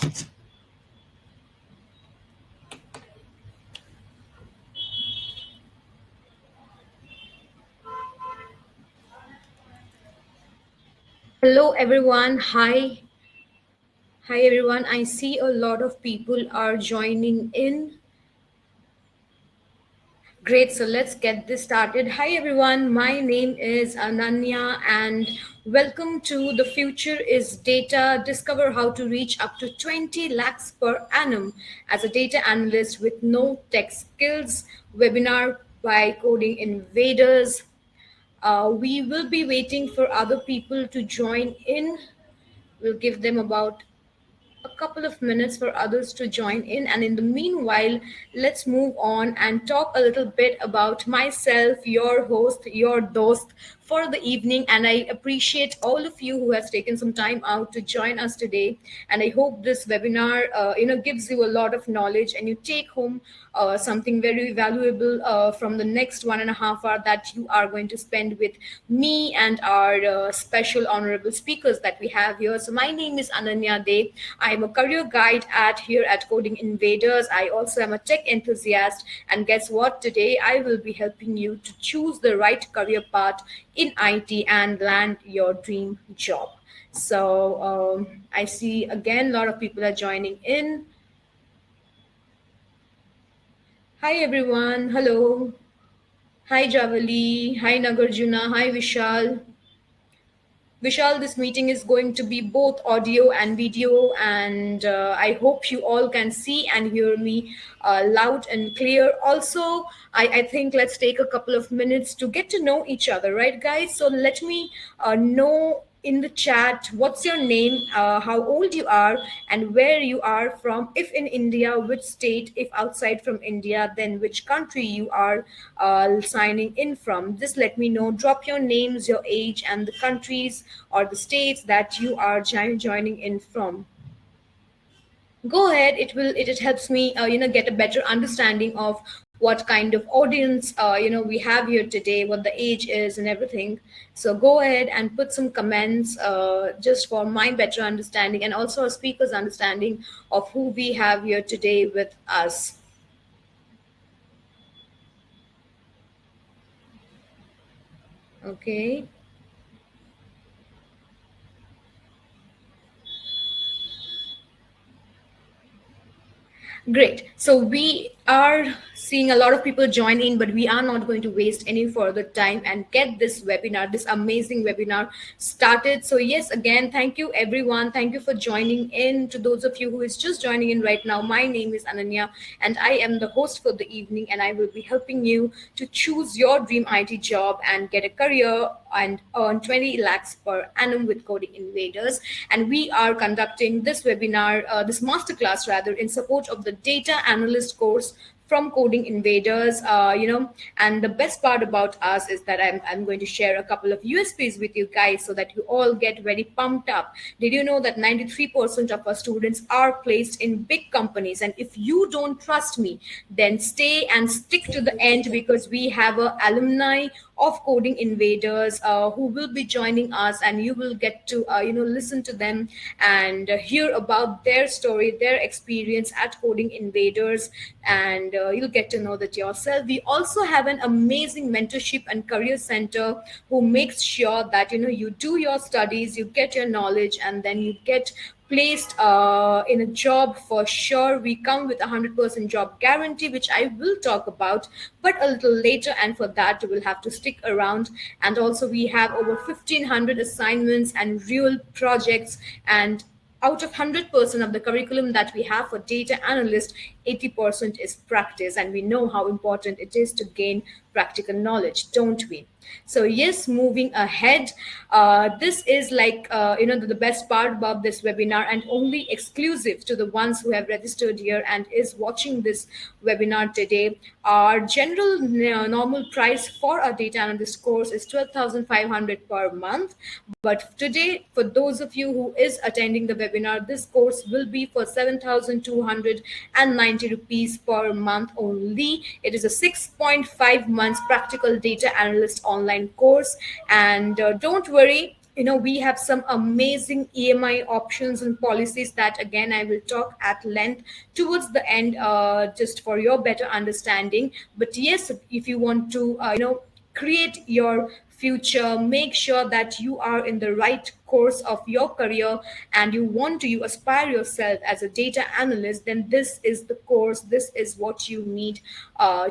Hello everyone. Hi. Hi everyone. I see a lot of people are joining in. Great. So let's get this started. Hi everyone. My name is Ananya and welcome to The Future is Data. Discover how to reach up to 20 lakhs per annum as a data analyst with no tech skills webinar by Coding Invaders. We will be waiting for other people to join in. We'll give them about a couple of minutes for others to join in. And in the meanwhile, let's move on and talk a little bit about myself, your host, your dost for the evening. And I appreciate all of you who has taken some time out to join us today. And I hope this webinar, gives you a lot of knowledge and you take home something very valuable from the next 1.5 hours that you are going to spend with me and our special honorable speakers that we have here. So my name is Ananya De. I'm a career guide at here at Coding Invaders. I also am a tech enthusiast. And guess what? Today I will be helping you to choose the right career path in IT and land your dream job. So I see again a lot of people are joining in. Hi everyone. Hello. Hi Javali. Hi Nagarjuna. Hi Vishal. Vishal, this meeting is going to be both audio and video, and I hope you all can see and hear me loud and clear. Also, I think let's take a couple of minutes to get to know each other, right, guys? So let me know in the chat what's your name, how old you are, and where you are from. If in India, which state? If outside from India, then which country you are signing in from. Just let me know. Drop your names, your age, and the countries or the states that you are joining in from. Go ahead. It helps me get a better understanding of what kind of audience we have here today, what the age is, and everything. So go ahead and put some comments just for my better understanding and also a speaker's understanding of who we have here today with us. Okay. Great. So we are seeing a lot of people join in, but we are not going to waste any further time and get this webinar, this amazing webinar started. So yes, again, thank you everyone. Thank you for joining in. To those of you who is just joining in right now, my name is Ananya and I am the host for the evening and I will be helping you to choose your dream IT job and get a career and earn 20 lakhs per annum with Coding Invaders. And we are conducting this webinar, this masterclass rather, in support of the Data Analyst course from Coding Invaders. And the best part about us is that I'm going to share a couple of USPs with you guys so that you all get very pumped up. Did you know that 93% of our students are placed in big companies? And if you don't trust me, then stay and stick to the end because we have a alumni of Coding Invaders who will be joining us, and you will get to listen to them and hear about their story, their experience at Coding Invaders, and you'll get to know that yourself. We also have an amazing mentorship and career center who makes sure that you do your studies, you get your knowledge, and then you get placed in a job for sure. We come with 100% job guarantee, which I will talk about, but a little later. And for that, you will have to stick around. And also, we have over 1,500 assignments and real projects. And out of 100% of the curriculum that we have for data analyst, 80% is practice. And we know how important it is to gain practical knowledge, don't we? So yes, moving ahead, this is like the best part about this webinar and only exclusive to the ones who have registered here and is watching this webinar today. Our general normal price for our data analyst course is 12,500 per month, but today for those of you who is attending the webinar, this course will be for 7,290 rupees per month only. It is a 6.5 months practical data analyst online course, and don't worry, we have some amazing EMI options and policies that again I will talk at length towards the end, just for your better understanding. But yes, if you want to create your future, make sure that you are in the right course of your career, and you aspire yourself as a data analyst, then this is the course, this is what you need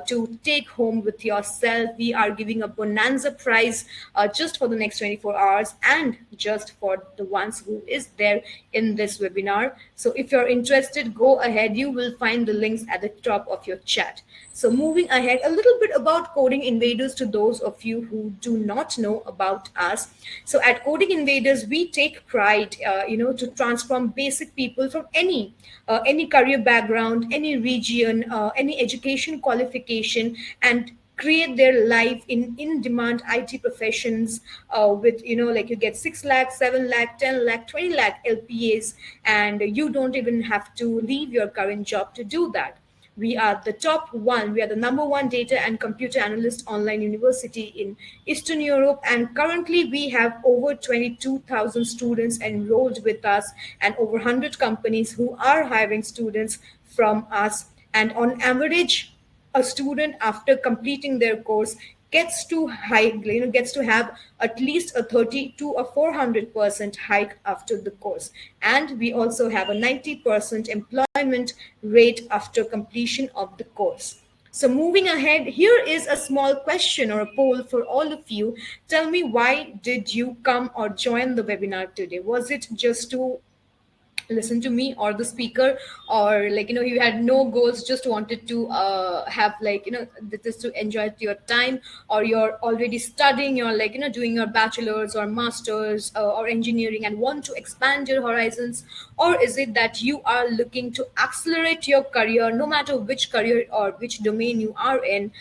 to take home with yourself. We are giving a bonanza prize just for the next 24 hours and just for the ones who is there in this webinar. So if you're interested, go ahead, you will find the links at the top of your chat. So moving ahead, a little bit about Coding Invaders to those of you who do not know about us. So at Coding Invaders, we take pride, to transform basic people from any career background, any region, any education qualification, and create their life in demand IT professions, with like you get 6 lakh, 7 lakh, 10 lakh, 20 lakh LPAs, and you don't even have to leave your current job to do that. We are the top one. We are the number one data and computer analyst online university in Eastern Europe. And currently, we have over 22,000 students enrolled with us and over 100 companies who are hiring students from us. And on average, a student after completing their course gets to have at least a 30 to a 400% hike after the course, and we also have a 90% employment rate after completion of the course. So moving ahead, here is a small question or a poll for all of you. Tell me, why did you come or join the webinar today? Was it just to listen to me or the speaker, or like you had no goals, just wanted to have like just to enjoy your time, or you're already studying, you're like doing your bachelor's or master's, or engineering, and want to expand your horizons? Or is it that you are looking to accelerate your career, no matter which career or which domain you are in?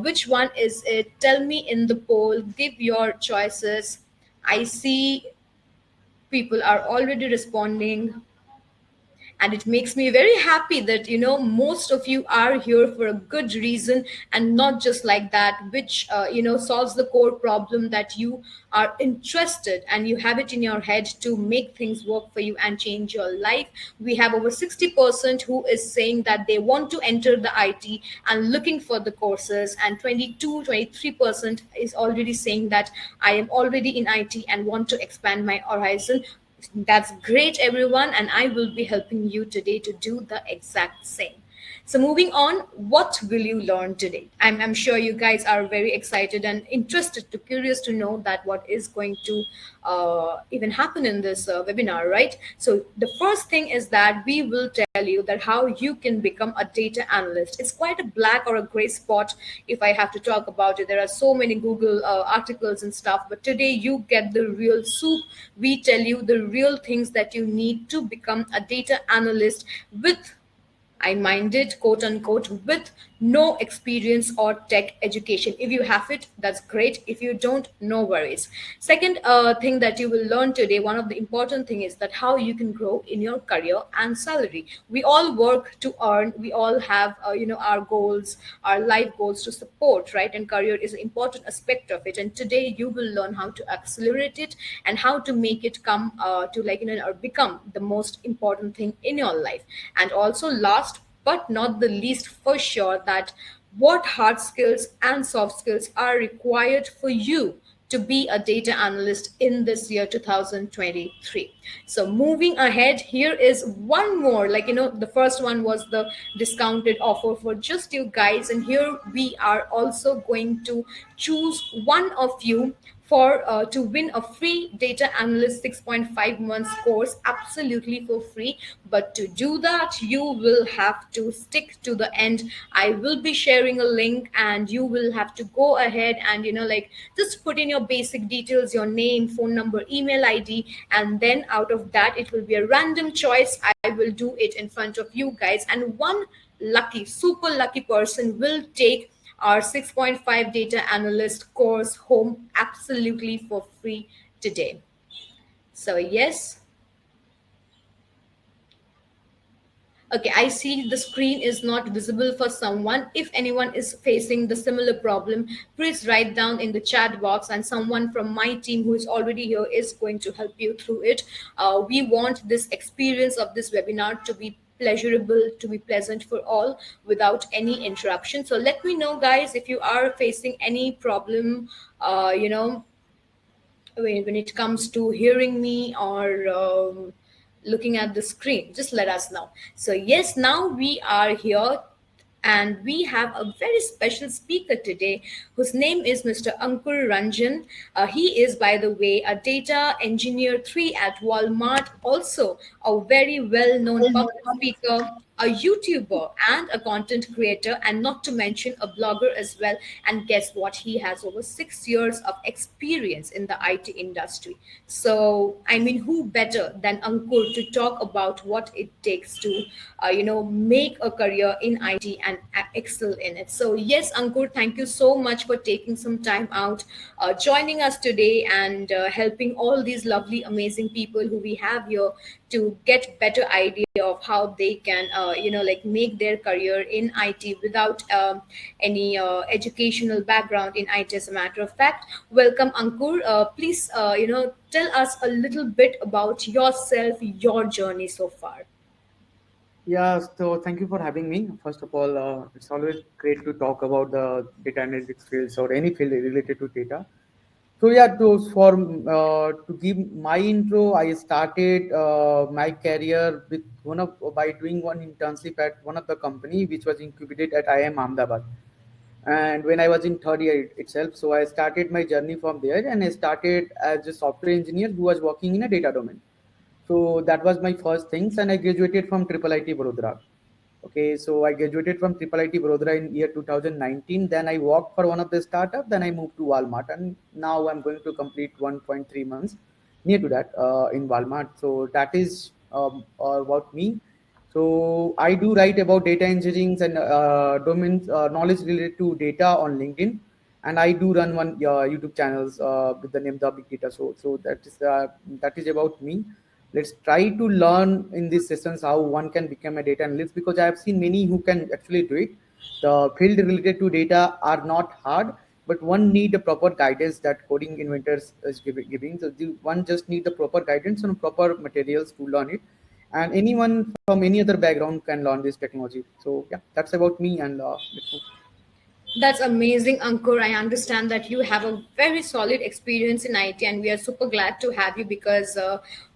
Which one is it? Tell me in the poll, give your choices. I see people are already responding, and it makes me very happy that most of you are here for a good reason, and not just like that, which solves the core problem that you are interested and you have it in your head to make things work for you and change your life. We have over 60% who is saying that they want to enter the IT and looking for the courses, and 23% is already saying that I am already in IT and want to expand my horizon. That's great, everyone, and I will be helping you today to do the exact same. So, moving on, what will you learn today? I'm sure you guys are very excited and interested, curious to know that what is going to even happen in this webinar, right? So, the first thing is that we will tell you that how you can become a data analyst. It's quite a black or a gray spot if I have to talk about it. There are so many Google articles and stuff, but today you get the real soup. We tell you the real things that you need to become a data analyst with, I minded, quote unquote, with no experience or tech education. If you have it, that's great. If you don't, no worries. Second thing that you will learn today, one of the important thing is that how you can grow in your career and salary. We all work to earn. We all have, our goals, our life goals to support, right? And career is an important aspect of it. And today you will learn how to accelerate it and how to make it come to or become the most important thing in your life. And also last but not the least, for sure, that what hard skills and soft skills are required for you to be a data analyst in this year 2023. So moving ahead, here is one more, the first one was the discounted offer for just you guys, and here we are also going to choose one of you for to win a free data analyst 6.5 months course absolutely for free. But to do that, you will have to stick to the end. I will be sharing a link, and you will have to go ahead and just put in your basic details, your name, phone number, email ID, and then out of that it will be a random choice. I will do it in front of you guys, and one lucky, super lucky person will take our 6.5 data analyst course home absolutely for free today. So, yes, Okay, I see the screen is not visible for someone. If anyone is facing the similar problem, please write down in the chat box, and someone from my team who is already here is going to help you through it. We want this experience of this webinar to be pleasurable, to be pleasant for all without any interruption. So let me know, guys, if you are facing any problem, when it comes to hearing me or looking at the screen, just let us know. So yes, now we are here and we have a very special speaker today whose name is Mr. Ankur Ranjan. He is, by the way, a data engineer 3 at Walmart, also a very well known public speaker, a YouTuber, and a content creator, and not to mention a blogger as well. And guess what? He has over 6 years of experience in the IT industry. So, I mean, who better than Ankur to talk about what it takes to, make a career in IT and excel in it? So, yes, Ankur, thank you so much for taking some time out, joining us today, and helping all these lovely, amazing people who we have here to get better idea of how they can make their career in IT without any educational background in IT. As a matter of fact, welcome, Ankur. Please tell us a little bit about yourself, your journey so far. Yeah, so thank you for having me. First of all, it's always great to talk about the data analytics fields or any field related to data. So yeah, to give my intro, I started my career with one of by doing one internship at one of the company which was incubated at IIM Ahmedabad. And when I was in third year itself, so I started my journey from there, and I started as a software engineer who was working in a data domain. So that was my first things, and I graduated from Triple IT Barodara. Okay, so I graduated from Triple IT Barodara in year 2019. Then I worked for one of the startup. Then I moved to Walmart, and now I'm going to complete 1.3 months near to that in Walmart. So that is about me. So I do write about data engineering and domains knowledge related to data on LinkedIn, and I do run one YouTube channels with the name the Big Data. So that is about me. Let's try to learn in these sessions how one can become a data analyst, because I have seen many who can actually do it. The field related to data are not hard, but one need a proper guidance that coding inventors is giving. So one just need the proper guidance and proper materials to learn it, and anyone from any other background can learn this technology. So yeah, that's about me, and let's move. That's amazing, Ankur. I understand that you have a very solid experience in IT, and we are super glad to have you because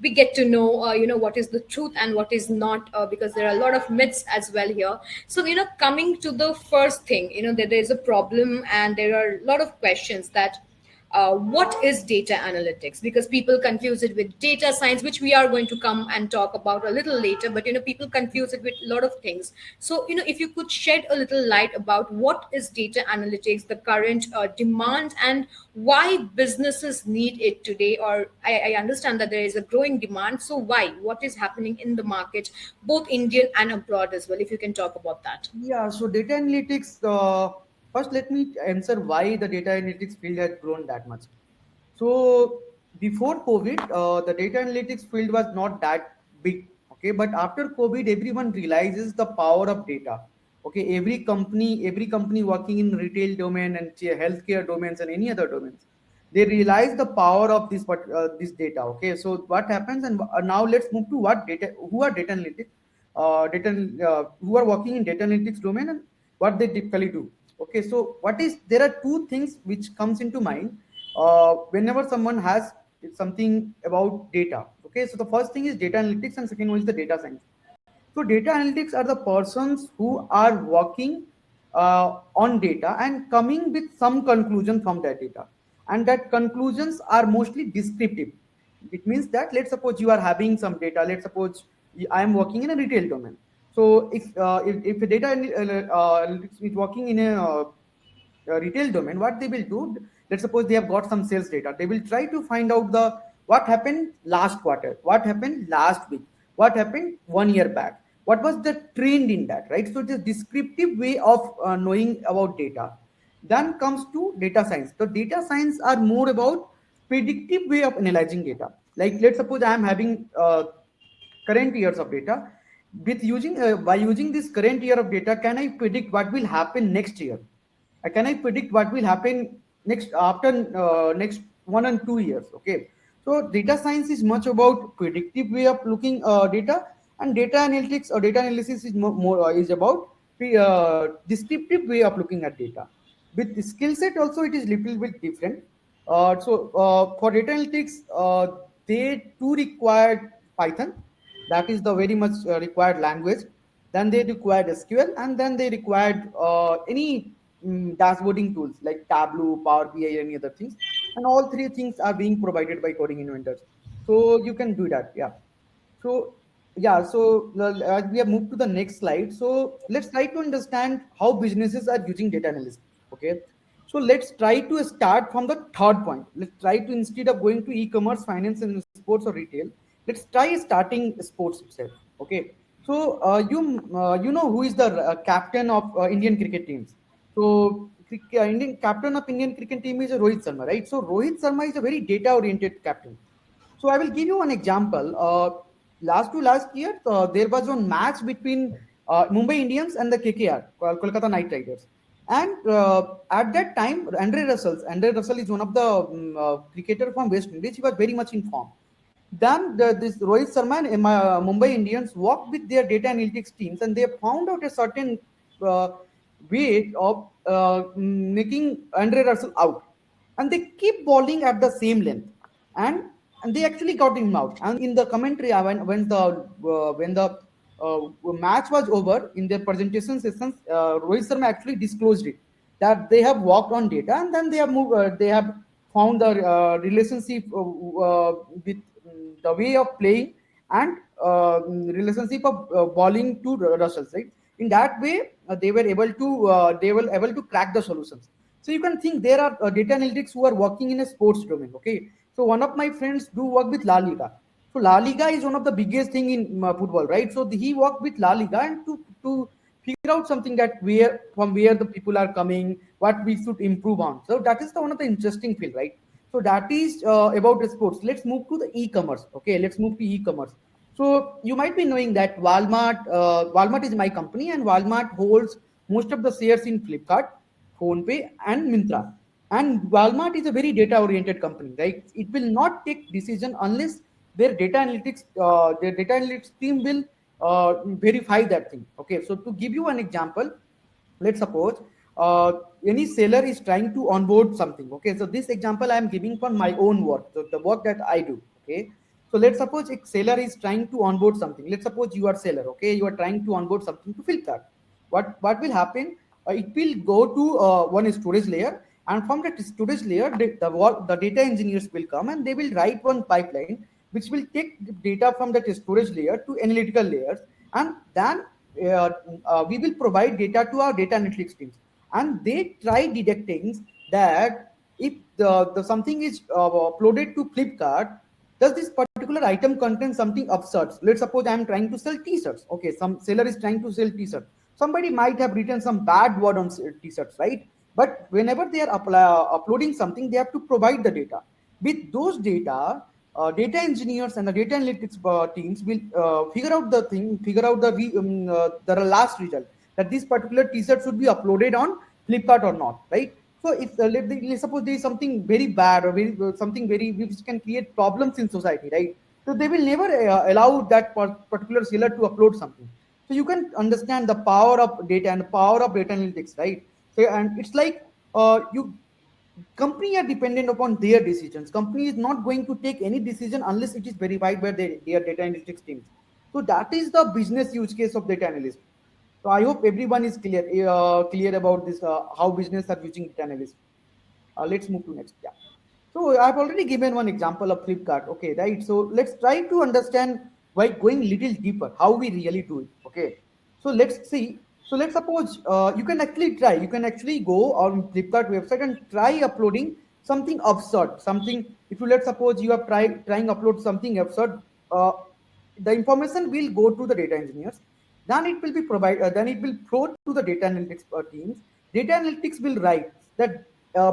we get to know, what is the truth and what is not, because there are a lot of myths as well here. So, coming to the first thing, that there is a problem, and there are a lot of questions that what is data analytics, because people confuse it with data science, which we are going to come and talk about a little later, but people confuse it with a lot of things. So if you could shed a little light about what is data analytics, the current demand, and why businesses need it today, or I understand that there is a growing demand, so why, what is happening in the market, both Indian and abroad as well, if you can talk about that. Yeah, so data analytics. First, let me answer why the data analytics field has grown that much. So before COVID, the data analytics field was not that big. Okay, but after COVID, everyone realizes the power of data. Okay, every company working in retail domain and healthcare domains and any other domains, they realize the power of this data. Okay, so what happens, and now let's move to what data, who are data analytics, who are working in data analytics domain, and what they typically do. Okay, so there are two things which comes into mind whenever someone has something about data. Okay, so the first thing is data analytics, and second one is the data science. So data analytics are the persons who are working on data and coming with some conclusion from that data, and that conclusions are mostly descriptive. It means that, let's suppose you are having some data. Let's suppose I am working in a retail domain. So if a data analytics is working in a retail domain, what they will do, let's suppose they have got some sales data, they will try to find out the what happened last quarter, what happened last week, what happened 1 year back, what was the trend in that, right? So it is descriptive way of knowing about data. Then comes to data science. The data science are more about predictive way of analyzing data. Like, let's suppose I am having current years of data, with using by using this current year of data, can I predict what will happen next year? Can I predict what will happen next after next 1 and 2 years? Okay, so data science is much about predictive way of looking data, and data analytics or data analysis is more is about descriptive way of looking at data. With the skill set also, it is little bit different. For data analytics, they too require Python. That is the very much required language. Then they required SQL, and then they required any dashboarding tools like Tableau, Power BI, any other things. And all three things are being provided by coding inventors. So you can do that. Yeah. So yeah, so as we have moved to the next slide, so let's try to understand how businesses are using data analysis. Okay, so let's try to start from the third point. Let's try to, instead of going to e-commerce, finance, and sports or retail, let's try starting sports itself. Okay, so you know who is the captain of Indian cricket teams? So Indian captain of Indian cricket team is Rohit Sharma, right? So Rohit Sharma is a very data-oriented captain. So I will give you one example. Last year, there was one match between Mumbai Indians and the KKR, Kolkata Knight Riders. And at that time, Andre Russell is one of the cricketer from West Indies. He was very much in form. Then this Rohit Sharma and Mumbai Indians worked with their data analytics teams, and they found out a certain uh, way of making Andre Russell out, and they keep bowling at the same length, and and they actually got him out. And in the commentary, when the match was over, in their presentation sessions, Rohit Sharma actually disclosed it, that they have worked on data, and then they have moved. They have found the relationship with the way of playing, and relationship of bowling to Russells, right? In that way, they were able to crack the solutions. So you can think there are data analytics who are working in a sports domain. Okay, so one of my friends do work with La Liga. So La Liga is one of the biggest thing in football, right? So he worked with La Liga, and to figure out something that where the people are coming, what we should improve on. So that is one of the interesting field, right? So that is about the sports. Let's move to the e-commerce. Okay, let's move to e-commerce. So you might be knowing that Walmart is my company, and Walmart holds most of the shares in Flipkart, PhonePe, and Mintra. And Walmart is a very data-oriented company, right? It will not take decision unless their data analytics team will verify that thing. Okay, so to give you an example, let's suppose any seller is trying to onboard something. Okay, so this example I am giving from my own work, so the work that I do. Okay, so let's suppose a seller is trying to onboard something. Let's suppose you are seller. Okay, you are trying to onboard something to Flipkart. What will happen? It will go to one storage layer, and from that storage layer, the data engineers will come, and they will write one pipeline which will take the data from that storage layer to analytical layers, and then uh, we will provide data to our data analytics teams, and they try detecting that if the something is uploaded to Flipkart, does this particular item contain something absurd? Let's suppose I am trying to sell t-shirts. Okay, some seller is trying to sell t-shirts. Somebody might have written some bad word on t-shirts, right? But whenever they are uploading something, they have to provide the data. With those data, data engineers and the data analytics teams will figure out the last result, that this particular t-shirt should be uploaded on Flipkart or not, right? So if let's suppose there is something very bad, or something very which can create problems in society, right? So they will never allow that particular seller to upload something. So you can understand the power of data and the power of data analytics, right? So, and it's like you company are dependent upon their decisions. Company is not going to take any decision unless it is verified by their data analytics teams. So that is the business use case of data analyst. So I hope everyone is clear about this, how business are using data analyst. Let's move to next. Yeah. So I've already given one example of Flipkart. Okay, right. So let's try to understand by going little deeper how we really do it. Okay. So let's see. So let's suppose you can actually try. You can actually go on Flipkart website and try uploading something absurd. Something. If you, let's suppose you are trying upload something absurd, uh, the information will go to the data engineers. Then it will be provided. Then it will flow to the data analytics teams. Data analytics will write that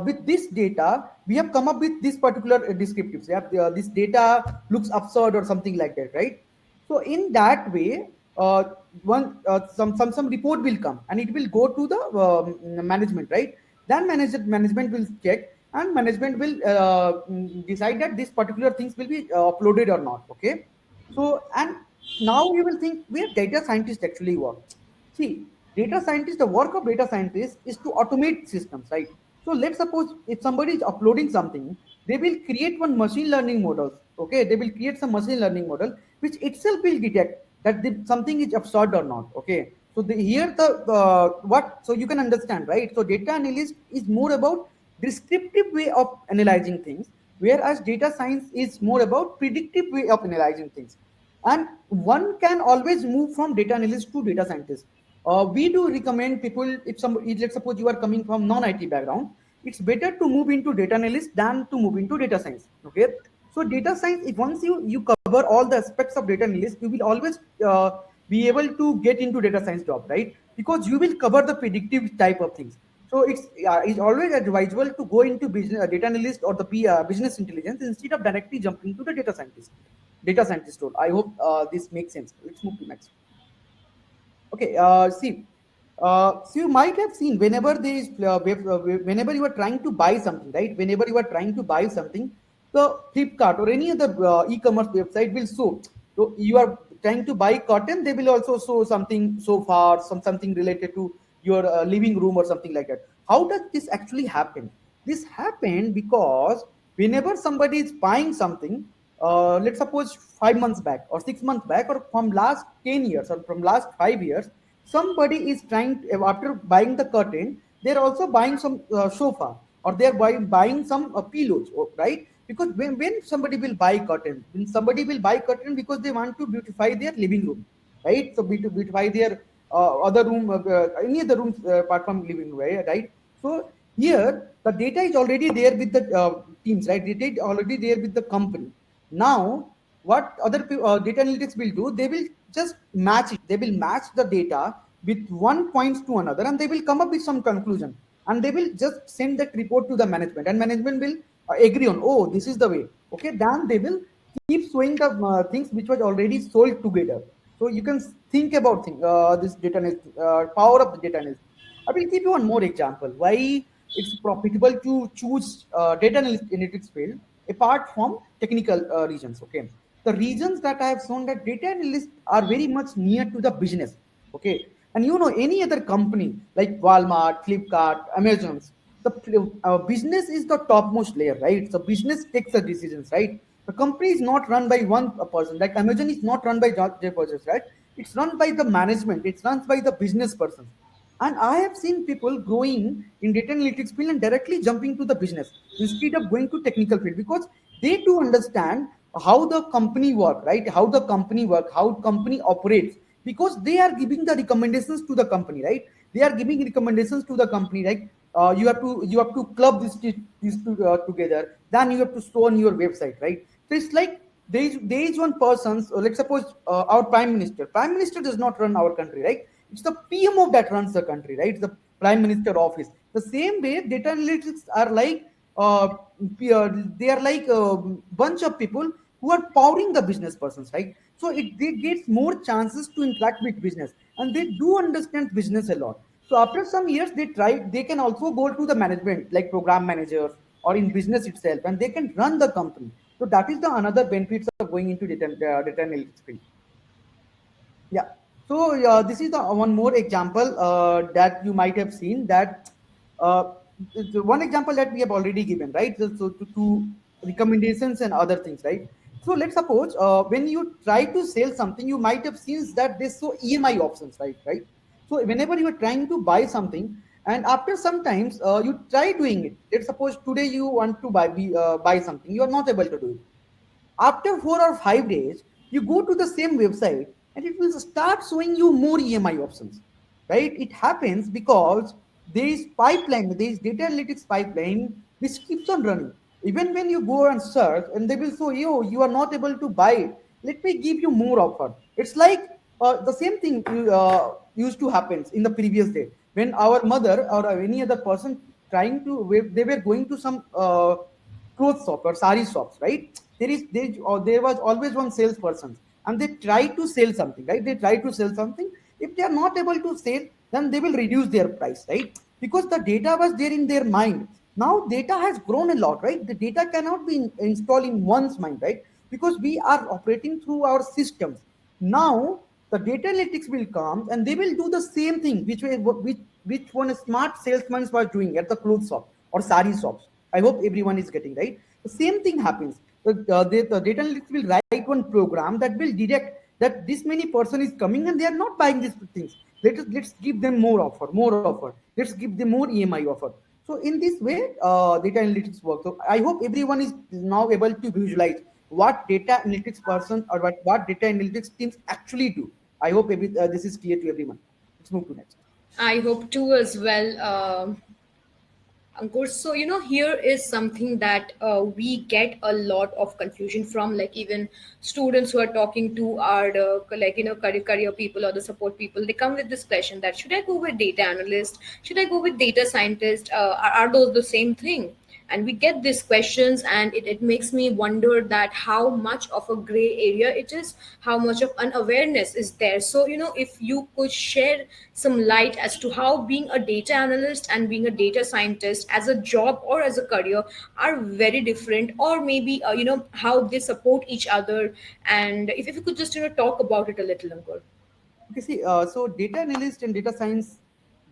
with this data, we have come up with this particular descriptives. Yeah, this data looks absurd or something like that, right? So in that way, uh, some report will come and it will go to the management, right? Then management will check, and management will decide that this particular things will be uploaded or not. Okay. So, and now you will think where data scientists actually work. See, data scientist, the work of data scientist is to automate systems, right? So let's suppose if somebody is uploading something, they will create one machine learning models. Okay, they will create some machine learning model which itself will detect that something is absurd or not. Okay, so here the what, so you can understand, right? So data analyst is more about descriptive way of analyzing things, whereas data science is more about predictive way of analyzing things. And one can always move from data analyst to data scientist. We do recommend people, if somebody, let's suppose you are coming from non-IT background, it's better to move into data analyst than to move into data science. Okay, so data science, if once you cover all the aspects of data analyst, you will always uh, be able to get into data science job, right? Because you will cover the predictive type of things. So it's always advisable to go into business data analyst or the business intelligence instead of directly jumping to the data scientist role. I hope this makes sense. Let's move to next. Okay, see, so you might have seen whenever there is, whenever you are trying to buy something, right? Whenever you are trying to buy something, the Flipkart or any other e-commerce website will show. So you are trying to buy cotton, they will also show something so far, something related to your living room or something like that. How does this actually happen? This happened because whenever somebody is buying something, let's suppose 5 months back or 6 months back or from last 10 years or from last 5 years, somebody is trying to, after buying the curtain, they're also buying some sofa, or they're buying some pillows, right? Because when somebody will buy curtain, when somebody will buy curtain because they want to beautify their living room, right? So beautify their other room, any other rooms apart from living room, right? So here the data is already there with the teams, right? Data is already there with the company. Now, what other data analytics will do, they will just match it. They will match the data with one points to another, and they will come up with some conclusion. And they will just send that report to the management, and management will agree on, oh, this is the way. Okay, then they will keep showing the things which was already sold together. So you can think about this data analyst, power of the data analyst. I will give you one more example why it's profitable to choose data analytics field apart from technical reasons. Okay, the reasons that I have shown that data analysts are very much near to the business. Okay, and any other company like Walmart, Flipkart, Amazon's, the business is the topmost layer, right? So business takes the decisions, right? The company is not run by one person. Like Amazon is not run by Jeff Bezos, right? It's run by the management. It's run by the business persons. And I have seen people growing in data analytics field and directly jumping to the business instead of going to technical field, because they do understand how the company work, right? How the company work, how company operates, because they are giving the recommendations to the company, right? They are giving recommendations to the company, like you have to club these two together. Then you have to store on your website, right? So it's like there is one person. Let's suppose our prime minister. Prime minister does not run our country, right? It's the PMO that runs the country, right? It's the prime minister office. The same way, data analytics are like uh, they are like a bunch of people who are powering the business persons, right? So they get more chances to interact with business, and they do understand business a lot. So after some years, they can also go to the management, like program managers or in business itself, and they can run the company. So that is the another benefits of going into data analytics field. Yeah. So this is the one more example that you might have seen that the one example that we have already given, right? So to recommendations and other things, right? So let's suppose when you try to sell something, you might have seen that they show EMI options, right? Right. So whenever you are trying to buy something, and after sometimes you try doing it. Let's suppose today you want to buy something, you are not able to do it. After 4 or 5 days, you go to the same website and it will start showing you more EMI options, right? It happens because there is pipeline, there is data analytics pipeline which keeps on running. Even when you go and search and they will show you are not able to buy it, let me give you more offer. It's like the same thing used to happen in the previous day when our mother or any other person trying to, they were going to some clothes shop or sari shops, right? There was always one salesperson, and they try to sell something, right? They try to sell something. If they are not able to sell, then they will reduce their price, right? Because the data was there in their mind. Now data has grown a lot, right? The data cannot be installed in one's mind, right? Because we are operating through our systems. Now the data analytics will come and they will do the same thing which one smart salesman was doing at the clothes shop or sari shops. I hope everyone is getting right. The same thing happens. The data analytics will write one program that will detect that this many person is coming and they are not buying these things. Let's give them more offer. Let's give them more EMI offer. So in this way, data analytics work. So I hope everyone is now able to visualize what data analytics person or what data analytics teams actually do. I hope this is clear to everyone. Let's move to next. I hope too as well. Ankur, so here is something that we get a lot of confusion from, like even students who are talking to our career people or the support people. They come with this question that should I go with data analyst? Should I go with data scientist? Are those the same thing? And we get these questions, and it makes me wonder that how much of a gray area it is, how much of unawareness is there. So if you could share some light as to how being a data analyst and being a data scientist as a job or as a career are very different, or maybe how they support each other, and if you could just talk about it a little, Ankur. Okay, see, so data analyst and data science,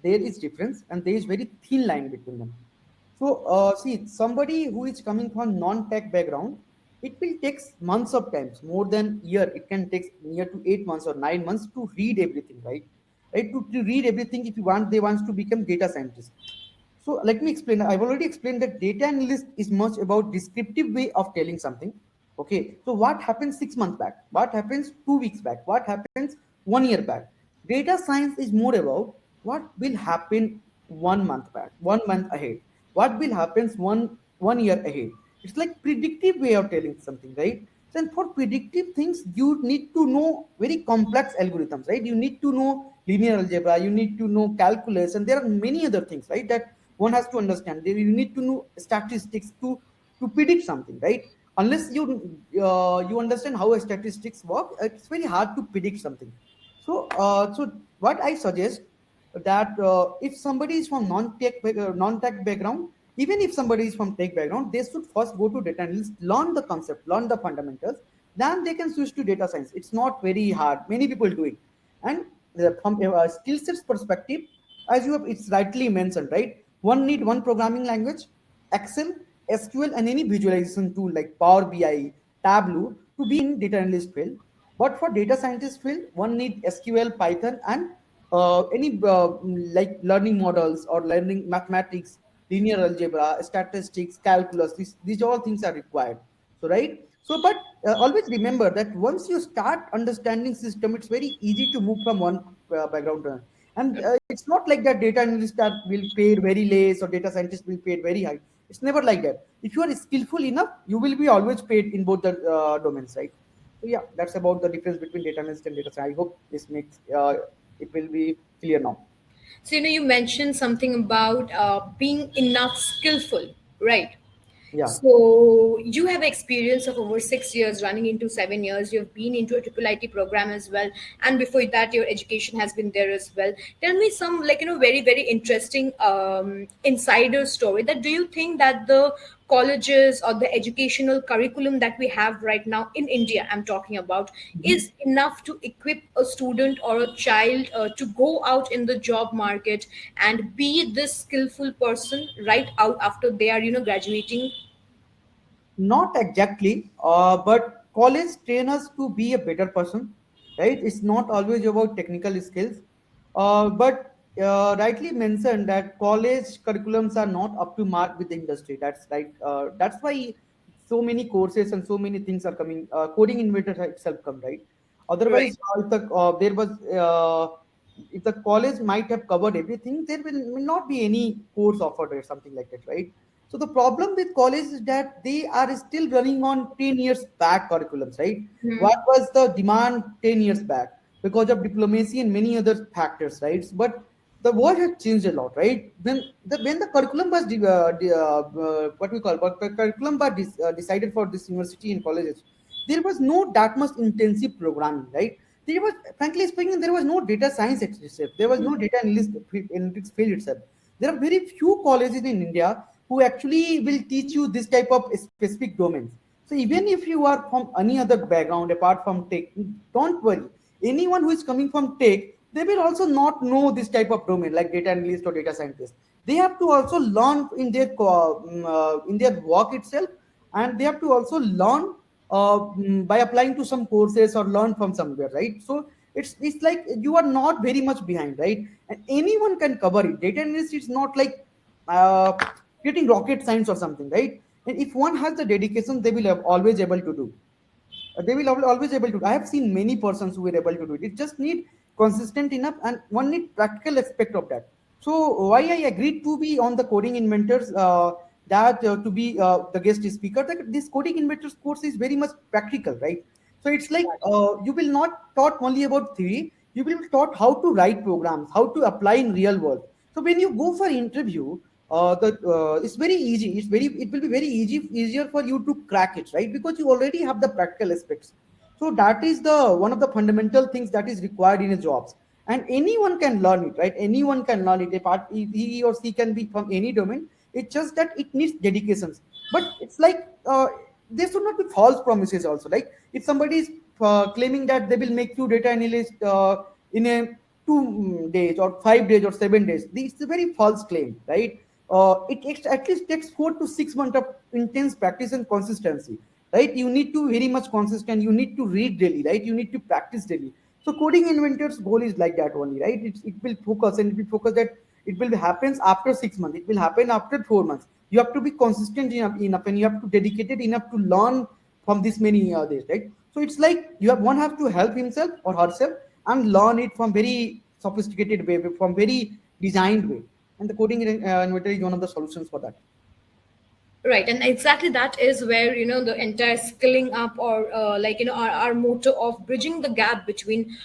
there is difference and there is very thin line between them. So, see, somebody who is coming from non-tech background, it will take months of times, more than year. It can take near to 8 months or 9 months to read everything, right? Right? To read everything, if you want, they want to become data scientist. So let me explain. I've already explained that data analyst is much about descriptive way of telling something. Okay. So what happens 6 months back? What happens 2 weeks back? What happens 1 year back? Data science is more about what will happen 1 month back, 1 month ahead. What will happen one year ahead? It's like predictive way of telling something, right? So, and for predictive things, you need to know very complex algorithms, right? You need to know linear algebra, you need to know calculus, and there are many other things, right? That one has to understand. You need to know statistics to predict something, right? Unless you understand how statistics work, it's very hard to predict something. So what I suggest that if somebody is from non-tech background, even if somebody is from tech background, they should first go to data analyst, learn the concept, learn the fundamentals, then they can switch to data science. It's not very hard. Many people do it. And from a skill sets perspective, as you have it's rightly mentioned, right? One need one programming language, Excel, SQL, and any visualization tool like Power BI, Tableau to be in data analyst field. But for data scientist field, one need SQL, Python, and any like learning models or learning mathematics, linear algebra, statistics, calculus. These all things are required. So right. So but always remember that once you start understanding system, it's very easy to move from one background to another. And it's not like that data analyst that will pay very less or data scientist will pay very high. It's never like that. If you are skillful enough, you will be always paid in both the domains, right? So yeah, that's about the difference between data analyst and data science. I hope this makes it will be clear now. So you mentioned something about being enough skillful, right? Yeah. So you have experience of over 6 years, running into 7 years. You've been into a triple IT program as well, and before that, your education has been there as well. Tell me some, like very very interesting insider story. That do you think that the colleges or the educational curriculum that we have right now in India, I'm talking about, is enough to equip a student or a child to go out in the job market and be this skillful person right out after they are graduating? Not exactly, but college train us to be a better person, right? It's not always about technical skills, but rightly mentioned that college curriculums are not up to mark with the industry. That's right. That's why so many courses and so many things are coming. Coding inventor itself come, right. Right. Otherwise, if the college might have covered everything, there will not be any course offered or something like that, right? So the problem with college is that they are still running on 10 years back curriculums, right? Hmm. What was the demand 10 years back? Because of diplomacy and many other factors, right? But the world has changed a lot, right? When the curriculum was what we call, but the curriculum was decided for this university and colleges, there was no that much intensive programming, right? There was, frankly speaking, there was no data science itself. There was no data analytics field itself. There are very few colleges in India who actually will teach you this type of specific domains. So even if you are from any other background apart from tech, don't worry. Anyone who is coming from tech, they will also not know this type of domain like data analyst or data scientist. They have to also learn in their work itself, and they have to also learn by applying to some courses or learn from somewhere, right? So it's like you are not very much behind, right? And anyone can cover it. Data analyst is not like uh, getting rocket science or something, right? And if one has the dedication, they will have always able to do. They will always able to. I have seen many persons who were able to do it. It just need consistent enough, and one need practical aspect of that. So why I agreed to be on the coding inventors, that to be the guest speaker, that this coding inventors course is very much practical, right? So it's like you will not taught only about theory, you will be taught how to write programs, how to apply in real world. So when you go for interview, it's very easy. It will be very easier for you to crack it, right? Because you already have the practical aspects. So that is the one of the fundamental things that is required in a jobs, and anyone can learn it, right? Anyone can learn it. A part he or she can be from any domain. It's just that it needs dedications. But it's like there should not be false promises also. Like if somebody is claiming that they will make you data analyst in a 2 days or 5 days or 7 days, this is a very false claim, right? At least takes 4 to 6 months of intense practice and consistency, right? You need to very much consistent. You need to read daily, right? You need to practice daily. So coding inventors goal is like that only, right? It will focus, and it will focus that it will happens after 6 months. It will happen after 4 months. You have to be consistent enough, and you have to dedicated enough to learn from this many days, right? So it's like you have one have to help himself or herself and learn it from very sophisticated way, from very designed way. And the coding inventor is one of the solutions for that. Right, and exactly that is where the entire skilling up, or our motto of bridging the gap between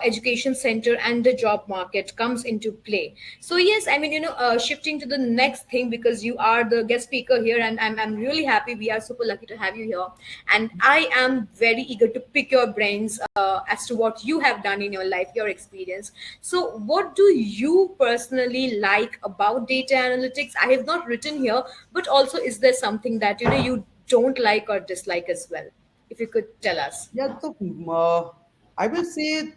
education center and the job market comes into play. So yes, I mean, shifting to the next thing, because you are the guest speaker here, and I'm really happy. We are super lucky to have you here, and I am very eager to pick your brains as to what you have done in your life, your experience. So what do you personally like about data analytics? I have not written here, but also, is there something that you don't like or dislike as well? If you could tell us. Yeah, so I will say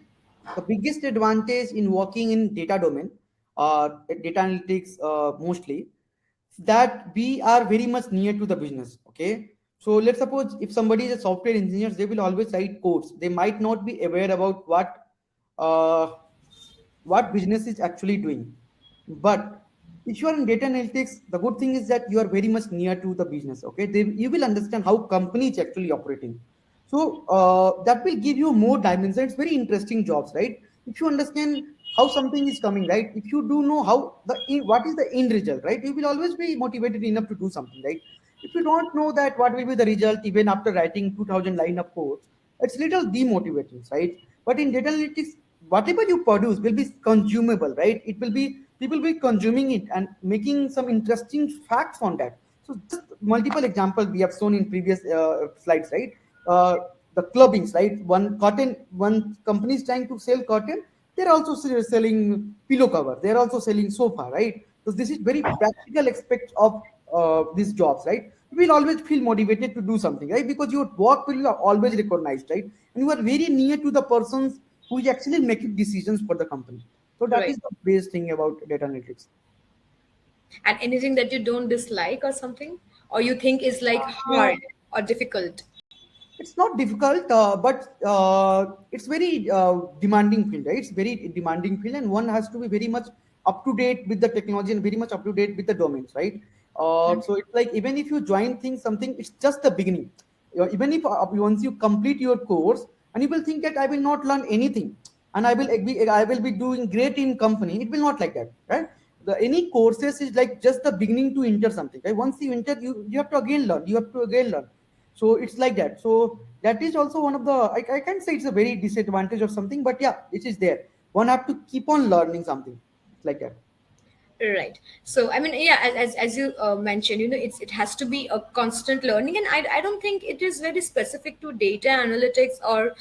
the biggest advantage in working in data domain, data analytics mostly, that we are very much near to the business. Okay, so let's suppose if somebody is a software engineer, they will always write codes. They might not be aware about uh, what business is actually doing. But if you are in data analytics, the good thing is that you are very much near to the business. Okay, you will understand how company is actually operating. So that will give you more dimension. It's very interesting jobs, right? If you understand how something is coming, right? If you do know how what is the end result, right? You will always be motivated enough to do something, right? If you don't know that what will be the result, even after writing 2,000 line of code, it's little demotivating, right? But in data analytics, whatever you produce will be consumable, right? It will be people will be consuming it and making some interesting facts on that. So just multiple examples we have shown in previous slides, right? uh, the clubbings, right? One company is trying to sell curtain, they're also selling pillow cover, they're also selling sofa, right? So this is very practical aspect of these jobs, right? You will always feel motivated to do something, right? Because your work will be always recognized, right? And you are very near to the persons who is actually making decisions for the company. So that Right. is the best thing about data analytics. And anything that you don't dislike or something, or you think is like Uh, hard or difficult? it's not difficult, but it's very demanding field, right? It's very demanding field, and one has to be very much up to date with the technology and very much up to date with the domains, right? So it's like even if you join things, something, it's just the beginning. Even if once you complete your course, and you will think that I will not learn anything, and I will be doing great in company. It will not like that, right? Any courses is like just the beginning to enter something, right? Once you enter, you have to again learn. You have to again learn. So it's like that. So that is also one of the I can't say it's a very disadvantage or something, but yeah, it is there. One have to keep on learning something. It's like that. Right. So, I mean, yeah, as you mentioned, it has to be a constant learning, and I don't think it is very specific to data analytics or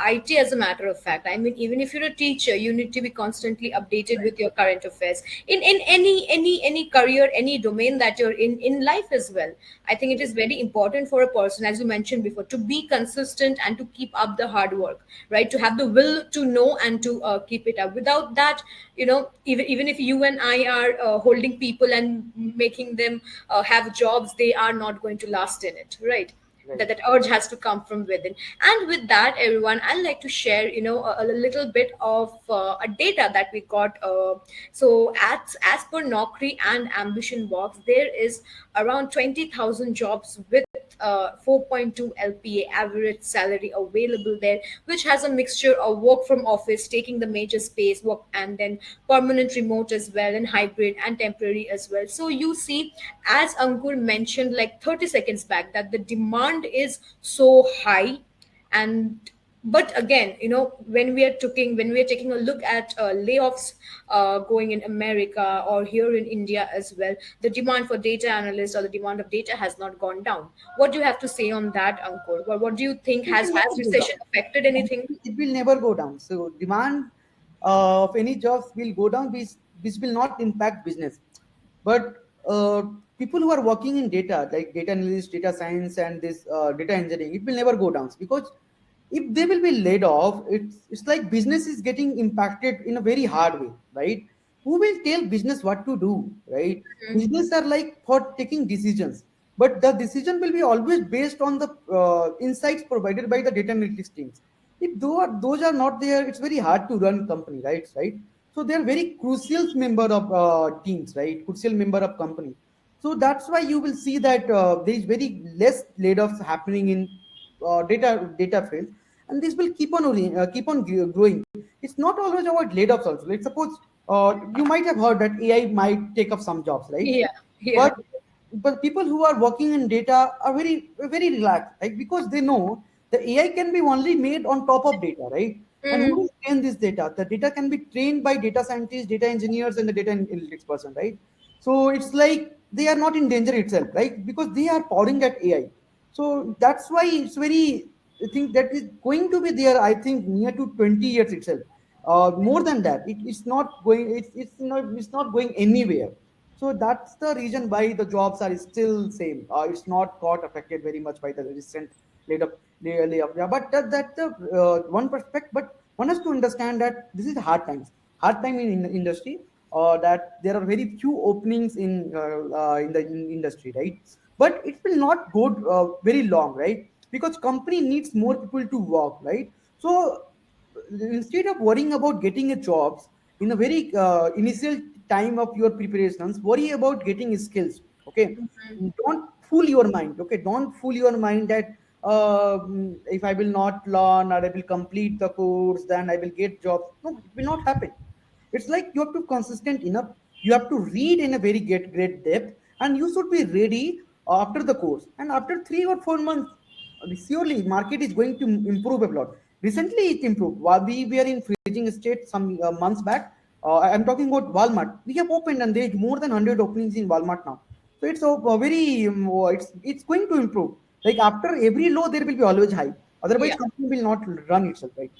IT. As a matter of fact, I mean, even if you're a teacher, you need to be constantly updated with your current affairs in any career, any domain that you're in life as well. I think it is very important for a person, as you mentioned before, to be consistent and to keep up the hard work, right? To have the will to know and to keep it up. Without that, even if you and I are holding people and making them have jobs, they are not going to last in it, right? Right. That urge has to come from within. And with that, everyone, I'd like to share a little bit of a data that we got. So as per Naukri and Ambition Box, there is around 20,000 jobs with 4.2 LPA average salary available there, which has a mixture of work from office taking the major space, work, and then permanent remote as well, and hybrid and temporary as well. So you see, as Ankur mentioned like 30 seconds back, that the demand is so high. And but again, when we are taking a look at layoffs going in America or here in India as well, the demand for data analysts or the demand of data has not gone down. What do you have to say on that, Ankur? What do you think, It has will has never go recession down. affected anything? It will never go down. So demand of any jobs will go down, which will not impact business. But people who are working in data, like data analyst, data science, and this data engineering, it will never go down because if they will be laid off, it's like business is getting impacted in a very hard way, right? Who will tell business what to do, right? Business are like for taking decisions, but the decision will be always based on the insights provided by the data analytics teams. If those are not there, it's very hard to run company, right? So they are very crucial member of teams, right? Crucial member of company. So that's why you will see that there is very less layoffs happening in data field, and this will keep on growing. It's not always about layoffs also. Let's suppose you might have heard that AI might take up some jobs, right? Yeah, yeah. but but people who are working in data are very relaxed, right? Because they know the AI can be only made on top of data, right? And who Mhm. will train this data? The data can be trained by data scientists, data engineers, and the data analytics person, right? So it's like they are not in danger itself, right? Because they are powering that AI. So that's why it's very, I think that is going to be there, I think, near to 20 years itself. More than that, it's not going, it's not going anywhere. So that's the reason why the jobs are still same. It's not got affected very much by the recent layoff. Layoff. Yeah, but that's the one perspective. But one has to understand that this is hard times. Hard time in the industry. That there are very few openings in the industry, right? But it will not go very long, right? Because company needs more people to work, right? So instead of worrying about getting a jobs in a very initial time of your preparations, worry about getting skills. Okay, don't fool your mind. Okay, don't fool your mind that if I will not learn or I will complete the course, then I will get jobs. No, it will not happen. It's like you have to consistent enough. You have to read in a very great depth, and you should be ready after the course. And after 3 or 4 months, surely market is going to improve a lot. Recently, it improved. While we were in freezing state some months back, I'm talking about Walmart. We have opened, and there's more than 100 openings in Walmart now. So it's very it's going to improve. Like after every low, there will be always high. Otherwise, Yeah. company will not run itself, right?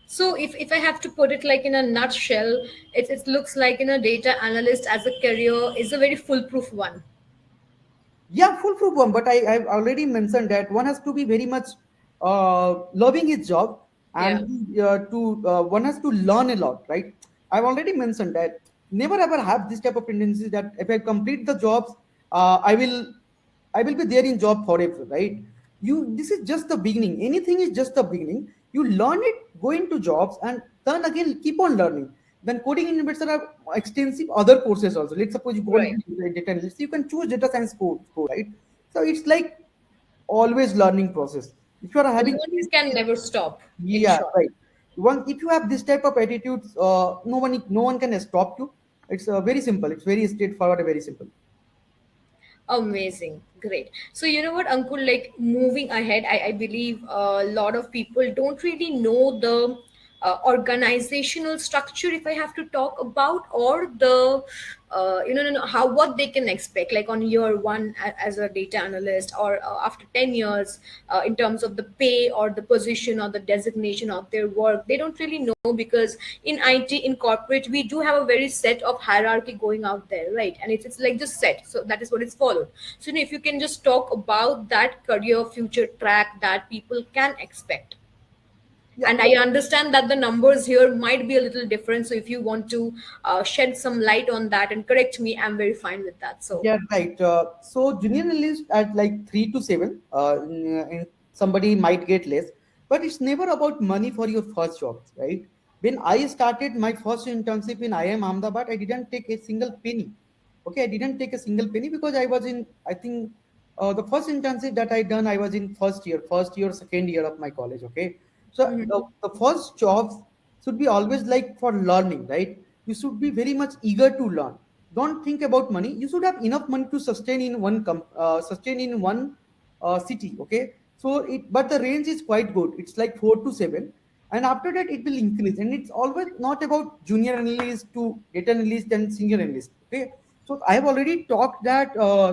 So if I have to put it like in a nutshell, it looks like data analyst as a career is a very foolproof one. Yeah, full one. But I've already mentioned that one has to be very much loving his job, Yeah. and to one has to learn a lot, right? I've already mentioned that never ever have this type of tendency that if I complete the jobs, I will be there in job forever, right? This is just the beginning. Anything is just the beginning. You learn it, go into jobs, and then again keep on learning. Then coding university are extensive other courses also. Let's suppose you go Right. into data analysis, you can choose data science course, right? So it's like always learning process. If you are having Learning can never stop, in yeah, short. right. If you have this type of attitudes, no one can stop you. It's very simple. It's very straightforward, very simple. Amazing. Great. So, you know what, Ankur, like moving ahead, I believe a lot of people don't really know the organizational structure, if I have to talk about, or the no, how what they can expect, like on year one as a data analyst, or after 10 years, in terms of the pay or the position or the designation of their work. They don't really know, because in IT, in corporate, we do have a very set of hierarchy going out there, right? And it's like just set, so that is what is followed. So if you can just talk about that career future track that people can expect. Yeah, And I understand that the numbers here might be a little different, so if you want to shed some light on that and correct me, I'm very fine with that. So yeah, right. So junior analyst at like 3 to 7, and somebody might get less, but it's never about money for your first job, right? When I started my first internship in IIM Ahmedabad, I didn't take a single penny. Okay, I didn't take a single penny because I was in, I think, the first internship that I done, I was in first year, second year of my college. Okay, so the first jobs should be always like for learning, right? You should be very much eager to learn. Don't think about money. You should have enough money to sustain in sustain in one city. Okay, so but the range is quite good. It's like 4 to 7, and after that it will increase. And it's always not about junior analyst to data analyst and senior analyst. Okay, so I have already talked that.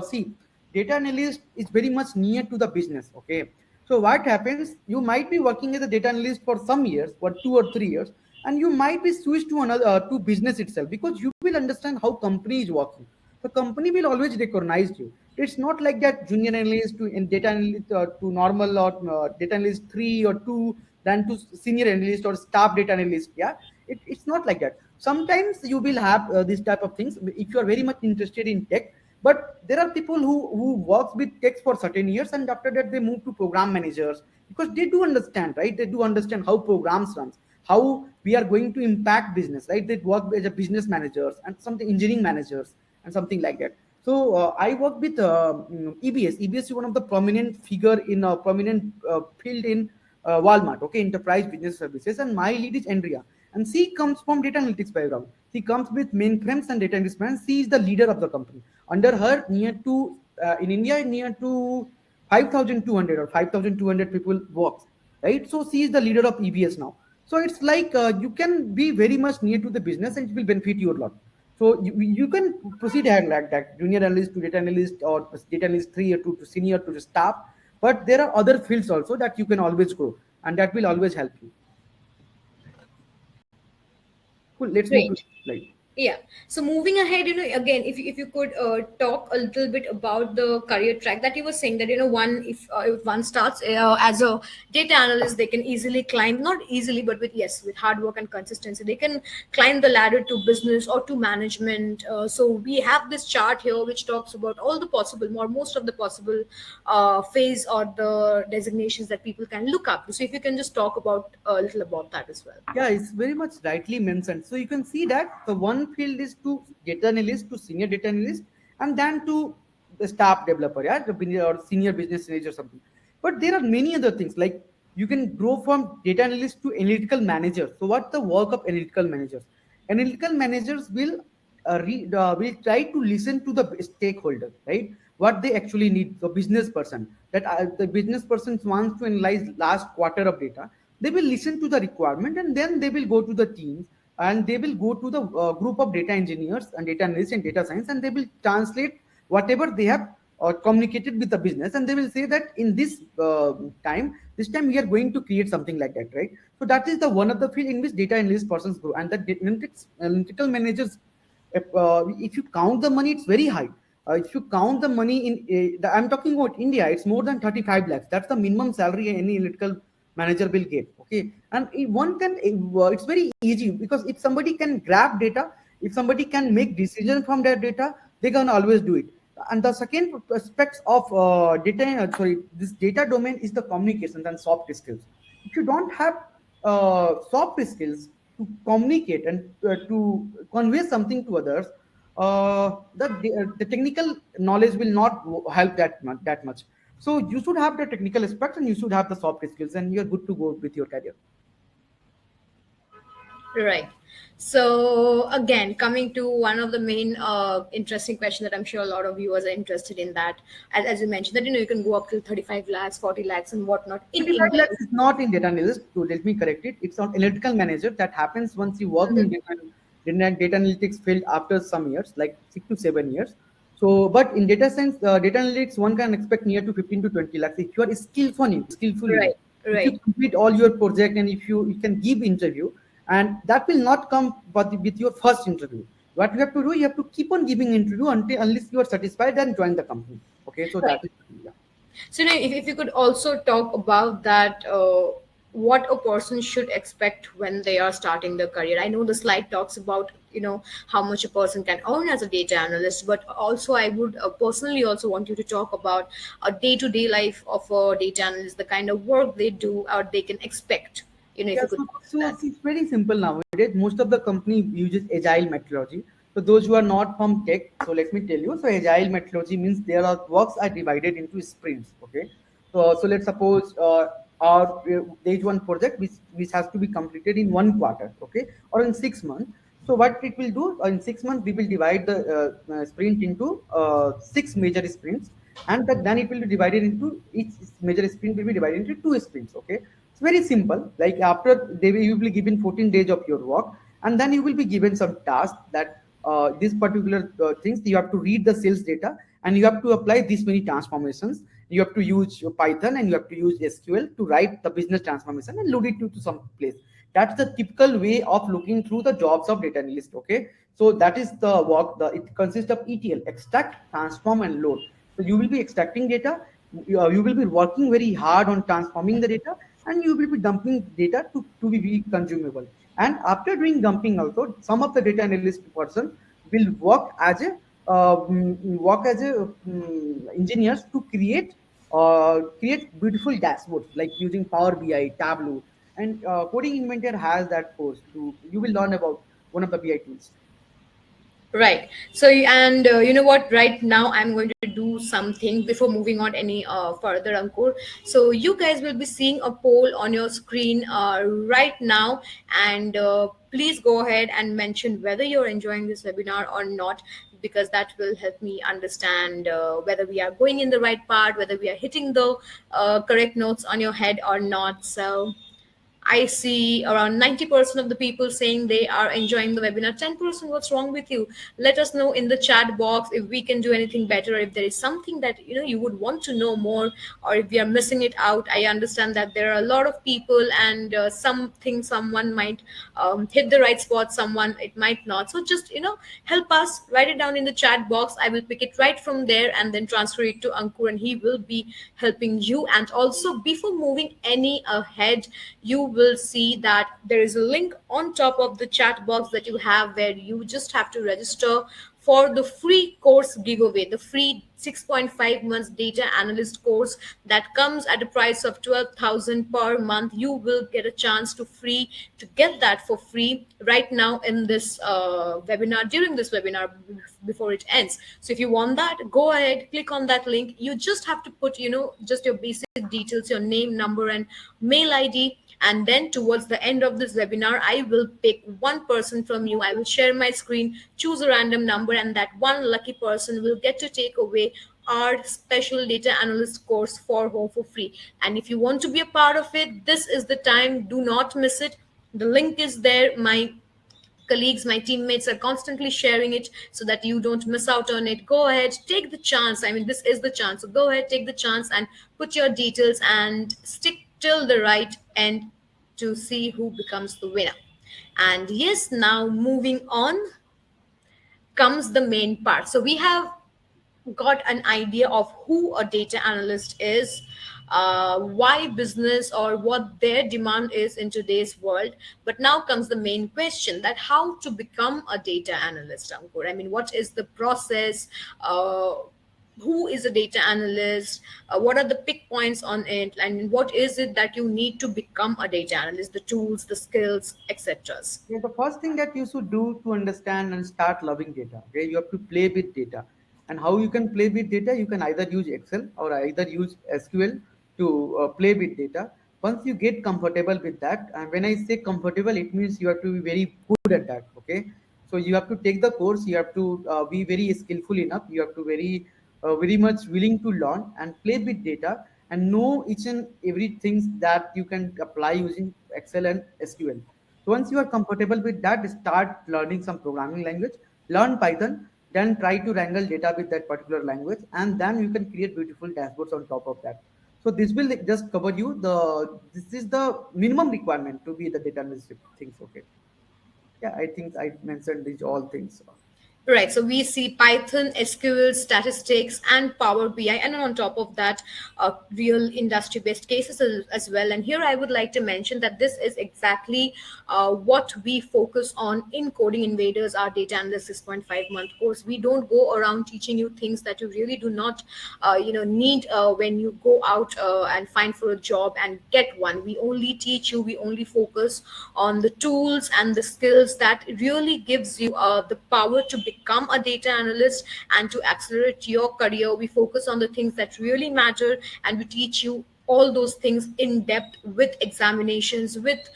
See, data analyst is very much near to the business. Okay, so what happens? You might be working as a data analyst for some years, for 2 or 3 years, and you might be switched to another to business itself, because you will understand how company is working. The company will always recognize you. It's not like that junior analyst to in data analyst to normal, or data analyst 3 or 2, than to senior analyst or staff data analyst. Yeah, it's not like that. Sometimes you will have this type of things if you are very much interested in tech. But there are people who works with tech for certain years, and after that they move to program managers, because they do understand, right? They do understand how programs runs, how we are going to impact business, right? They work as a business managers and something engineering managers and something like that. So I work with EBS. EBS is one of the prominent figure in a prominent field in Walmart, okay, enterprise business services, and my lead is Andrea, and she comes from data analytics background. She comes with mainframes and data analytics. She is the leader of the company. Under her, near to in India, near to 5,200 or 5,200 people works, right? So she is the leader of EBS now. So it's like you can be very much near to the business, and it will benefit you a lot. So you can proceed ahead like that, junior analyst to data analyst, or data analyst 3 or 2 to senior to the staff. But there are other fields also that you can always grow, and that will always help you. Cool. Let's move to great. slide. Yeah. So moving ahead, again, if you could talk a little bit about the career track that you were saying, that one, if one starts as a data analyst, they can easily climb, not easily, but with hard work and consistency, they can climb the ladder to business or to management. So we have this chart here which talks about all the possible, or most of the possible phase or the designations that people can look up to. So if you can just talk about a little about that as well. Yeah, it's very much rightly mentioned. So you can see that the one field is to data analyst to senior data analyst, and then to the staff developer, yeah, or senior business analyst or something. But there are many other things, like you can grow from data analyst to analytical manager. So what's the work of analytical managers? Analytical managers will try to listen to the stakeholder, right? What they actually need, the business person, that the business person wants to analyze last quarter of data. They will listen to the requirement, and then they will go to the teams, and they will go to the group of data engineers and data analysts and data science, and they will translate whatever they have communicated with the business, and they will say that in this time we are going to create something like that, right? So that is the one of the field in which data analyst persons grow. And the analytical managers, if you count the money, it's very high. If you count the money I'm talking about India, it's more than 35 lakhs. That's the minimum salary any analytical manager will get. Okay, and one can it's very easy, because if somebody can grab data, if somebody can make decision from their data, they can always do it. And the second aspects of this data domain is the communication and soft skills. If you don't have soft skills to communicate and to convey something to others, the technical knowledge will not help that much. So you should have the technical aspect, and you should have the soft skills, and you're good to go with your career. Right. So again, coming to one of the main interesting question that I'm sure a lot of viewers are interested in, that as you mentioned, that you can go up to 35 lakhs, 40 lakhs and whatnot in 25 India. lakhs is not in data analyst, so let me correct it. It's on electrical manager. That happens once you work in data analytics field after some years, like 6 to 7 years. So, but in data science, data analytics, one can expect near to 15 to 20 lakhs if you are skillful enough. Right, If you right, complete all your project and if you can give interview, and that will not come but with your first interview. What you have to do, you have to keep on giving interview until unless you are satisfied and join the company. Okay, so that right. is yeah. So now, if you could also talk about that, what a person should expect when they are starting their career. I know the slide talks about how much a person can earn as a data analyst, but also I would personally also want you to talk about a day-to-day life of a data analyst, the kind of work they do or they can expect. If Yeah, you could talk to that. it's very simple nowadays. Most of the company uses agile methodology. So those who are not from tech, so let me tell you. So agile methodology means there are works are divided into sprints. Okay, so let's suppose our stage one project which has to be completed in 1 quarter. Okay, or in 6 months. So what it will do in 6 months, we will divide the sprint into six major sprints, and then it will be divided into each major sprint will be divided into two sprints. Okay, it's very simple. Like after they will you will be given 14 days of your work, and then you will be given some task that this particular things you have to read the sales data and you have to apply this many transformations. You have to use Python and you have to use SQL to write the business transformation and load it to some place. That's the typical way of looking through the jobs of data analyst. Okay, so that is the work. It consists of ETL: extract, transform, and load. So you will be extracting data, you will be working very hard on transforming the data, and you will be dumping data to be consumable. And after doing dumping also, some of the data analyst person will work as a engineers to create beautiful dashboards like using Power BI, Tableau, and coding inventor has that course. You will learn about one of the BI tools. Right. So, and you know what? Right now, I'm going to do something before moving on any further, Ankur. So, you guys will be seeing a poll on your screen right now, and please go ahead and mention whether you're enjoying this webinar or not, because that will help me understand whether we are going in the right part, whether we are hitting the correct notes on your head or not. So, I see around 90% of the people saying they are enjoying the webinar. 10%, what's wrong with you? Let us know in the chat box if we can do anything better, if there is something that you would want to know more, or if we are missing it out. I understand that there are a lot of people, and something someone might hit the right spot, someone it might not. So just help us, write it down in the chat box. I will pick it right from there and then transfer it to Ankur, and he will be helping you. And also, before moving any ahead, you will see that there is a link on top of the chat box that you have, where you just have to register for the free course giveaway, the free 6.5 months data analyst course that comes at a price of 12,000 per month. You will get a chance to get that for free right now in this webinar, during this webinar, before it ends. So if you want that, go ahead, click on that link. You just have to put just your basic details, your name, number and mail ID, and then towards the end of this webinar, I will pick one person from you. I will share my screen, choose a random number, and that one lucky person will get to take away our special data analyst course for home for free. And if you want to be a part of it, this is the time. Do not miss it. The link is there. My colleagues, my teammates are constantly sharing it so that you don't miss out on it. Go ahead, take the chance. I mean, this is the chance. So go ahead, take the chance and put your details and stick till the right end to see who becomes the winner. And yes, now moving on comes the main part. So we have got an idea of who a data analyst is, why business or what their demand is in today's world. But now comes the main question, that how to become a data analyst, Ankur. I mean, what is the process? Who is a data analyst? What are the pick points on it? And what is it that you need to become a data analyst? The tools, the skills, etc. Yeah, the first thing that you should do to understand and start loving data, okay, you have to play with data. And how you can play with data? You can either use Excel or either use SQL to play with data. Once you get comfortable with that, and when I say comfortable, it means you have to be very good at that. Okay, so you have to take the course, you have to be very skillful enough, you have to very much willing to learn and play with data and know each and everything that you can apply using Excel and SQL. So once you are comfortable with that, start learning some programming language, learn Python, then try to wrangle data with that particular language, and then you can create beautiful dashboards on top of that. So this will just cover you the, this is the minimum requirement to be the data analyst things. Okay. Yeah, I think I mentioned these all things. Right. So we see Python, SQL, statistics, and Power BI, and on top of that, real industry-based cases as well. And here I would like to mention that this is exactly what we focus on in Coding Invaders, our Data Analyst 6.5 month course. We don't go around teaching you things that you really do not, need when you go out and find for a job and get one. We only teach you. We only focus on the tools and the skills that really gives you the power to become a data analyst and to accelerate your career. We focus on the things that really matter, and we teach you all those things in depth with examinations, with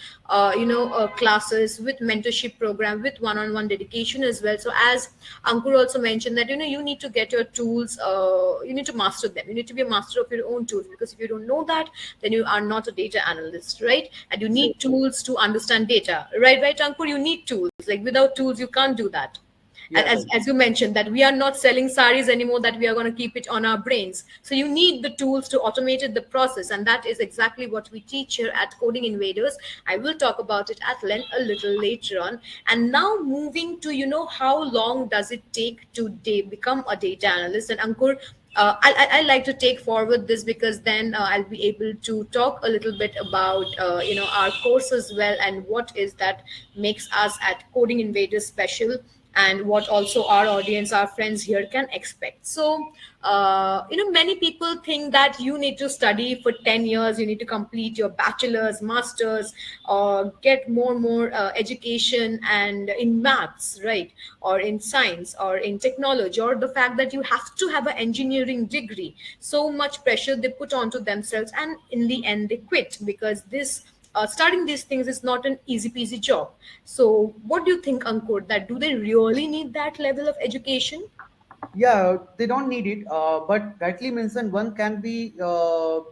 classes, with mentorship program, with one-on-one dedication as well. So as Ankur also mentioned that you need to get your tools, you need to master them, you need to be a master of your own tools, because if you don't know that, then you are not a data analyst, right? And you need tools to understand data, right, Ankur? You need tools. Like without tools you can't do that. And Yeah, right. as you mentioned that we are not selling saris anymore, that we are going to keep it on our brains, so you need the tools to automate it, the process, and that is exactly what we teach here at Coding Invaders. I will talk about it at length a little later on. And now moving to how long does it take to become a data analyst. And Ankur, I like to take forward this, because then I'll be able to talk a little bit about our course as well, and what is that makes us at Coding Invaders special, and what also our audience, our friends here can expect. So many people think that you need to study for 10 years, you need to complete your bachelor's, master's, or get more education, and in maths, right, or in science, or in technology, or the fact that you have to have an engineering degree. So much pressure they put onto themselves, and in the end they quit, because this starting these things is not an easy peasy job. So, what do you think, Ankur? That do they really need that level of education? Yeah, they don't need it, but rightly mentioned, one can be data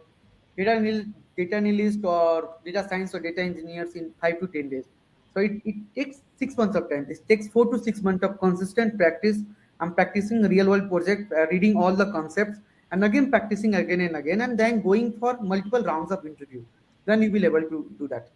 analyst or data science or data engineers in 5 to 10 days. So it takes 6 months of time. It takes 4 to 6 months of consistent practice. I'm practicing real world project, reading all the concepts, and again practicing again and again, and then going for multiple rounds of interview. Then you will able to do that.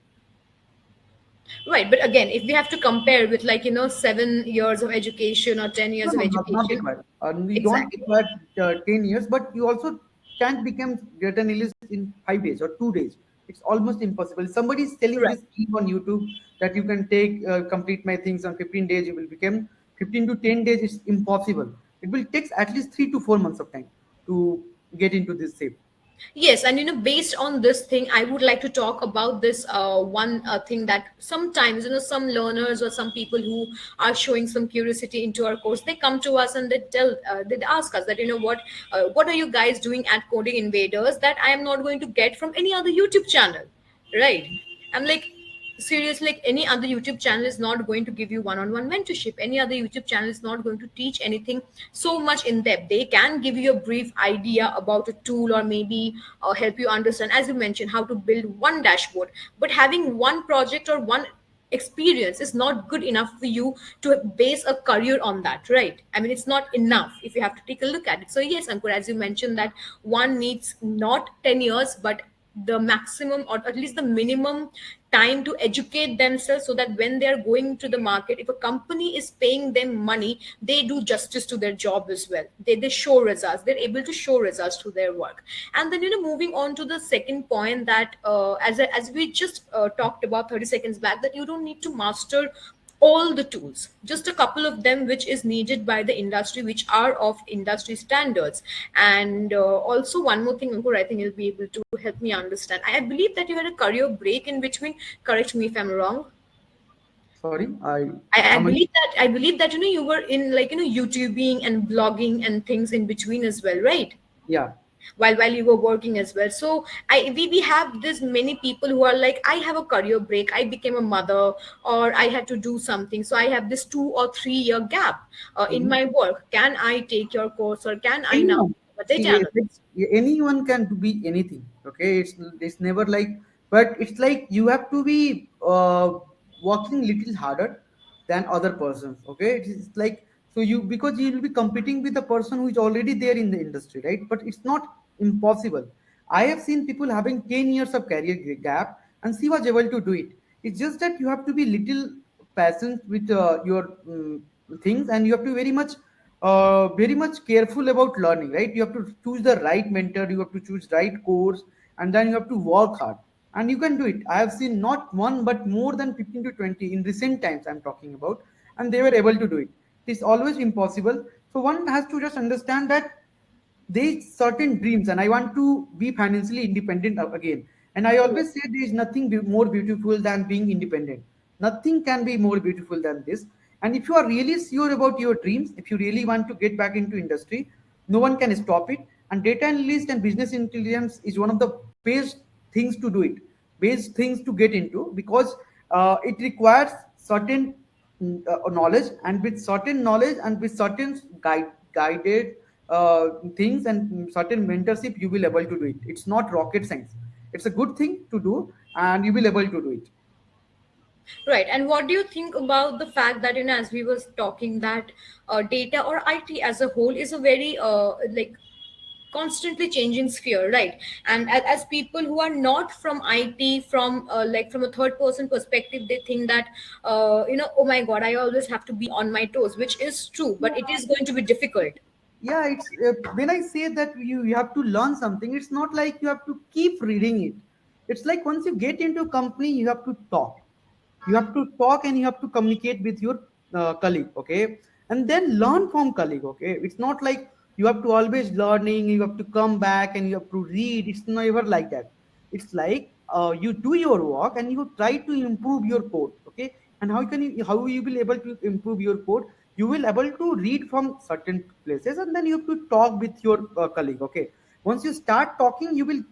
Right, but again, if we have to compare with 7 years of education or 10 years No, of no, not education, required. We don't exactly. require 10 years, but you also can't become data analyst in 5 days or 2 days. It's almost impossible. Somebody is telling Right. this thing on YouTube that you can take complete my things on 15 days. You will become 15 to 10 days. It's impossible. It will take at least 3 to 4 months of time to get into this shape. Yes, and based on this thing, I would like to talk about this one thing that sometimes some learners or some people who are showing some curiosity into our course, they come to us and they ask us that what are you guys doing at Coding Invaders that I am not going to get from any other YouTube channel, right? I'm like, seriously, like any other YouTube channel is not going to give you one-on-one mentorship. Any other YouTube channel is not going to teach anything so much in depth. They can give you a brief idea about a tool, or maybe help you understand, as you mentioned, how to build one dashboard. But having one project or one experience is not good enough for you to base a career on that, right? I mean, it's not enough if you have to take a look at it. So yes, Ankur, as you mentioned, that one needs not 10 years, but the maximum, or at least the minimum time to educate themselves, so that when they're going to the market, if a company is paying them money, they do justice to their job as well. They show results, they're able to show results to their work. And then moving on to the second point, that as we just talked about 30 seconds back, that you don't need to master all the tools, just a couple of them which is needed by the industry, which are of industry standards. And also one more thing, Ankur, I think you'll be able to help me understand. I believe that you had a career break in between. Correct me if I'm wrong. Sorry, I I come again. believe that you were in, like, YouTubing and blogging and things in between as well, right? Yeah. while you were working as well. So we have this many people who are like, I have a career break, I became a mother, or I had to do something, so I have this 2 or 3 year gap in Mhm. my work. Can I take your course, or can I now Anyone. become a See, data analyst? anyone can be anything. Okay, it's never like, but it's like you have to be working little harder than other persons. Okay, it's like, so you, because you will be competing with a person who is already there in the industry, right? But it's not impossible. I have seen people having 10 years of career gap, and she was able to do it. It's just that you have to be little patient with your things, and you have to very much careful about learning, right? You have to choose the right mentor, you have to choose right course, and then you have to work hard, and you can do it. I have seen not one but more than 15 to 20 in recent times I'm talking about, and they were able to do it. It is always impossible. So one has to just understand that there's certain dreams, and I want to be financially independent again. And I always say there is nothing more beautiful than being independent. Nothing can be more beautiful than this. And if you are really sure about your dreams, if you really want to get back into industry, no one can stop it. And data analyst and business intelligence is one of the best things to do it, best things to get into, because it requires certain knowledge, and with certain knowledge and with certain guided things and certain mentorship, you will able to do it. It's not rocket science. It's a good thing to do, and you will able to do it. Right. And what do you think about the fact that, as we was talking, that data or IT as a whole is a very like constantly changing sphere, right? And as people who are not from IT, from like from a third person perspective, they think that oh my god, I always have to be on my toes, which is true, but it is going to be difficult. Yeah, it's when I say that you have to learn something, it's not like you have to keep reading it. It's like once you get into a company, you have to talk. You have to talk, and you have to communicate with your colleague, okay? And then learn from colleague, okay? It's not like you have to always learning, you have to come back and you have to read. It's never like that. It's like you do your work and you try to improve your code, okay? And how you will able to improve your code? You will able to read from certain places, and then you have to talk with your colleague, okay? Once you start talking, you will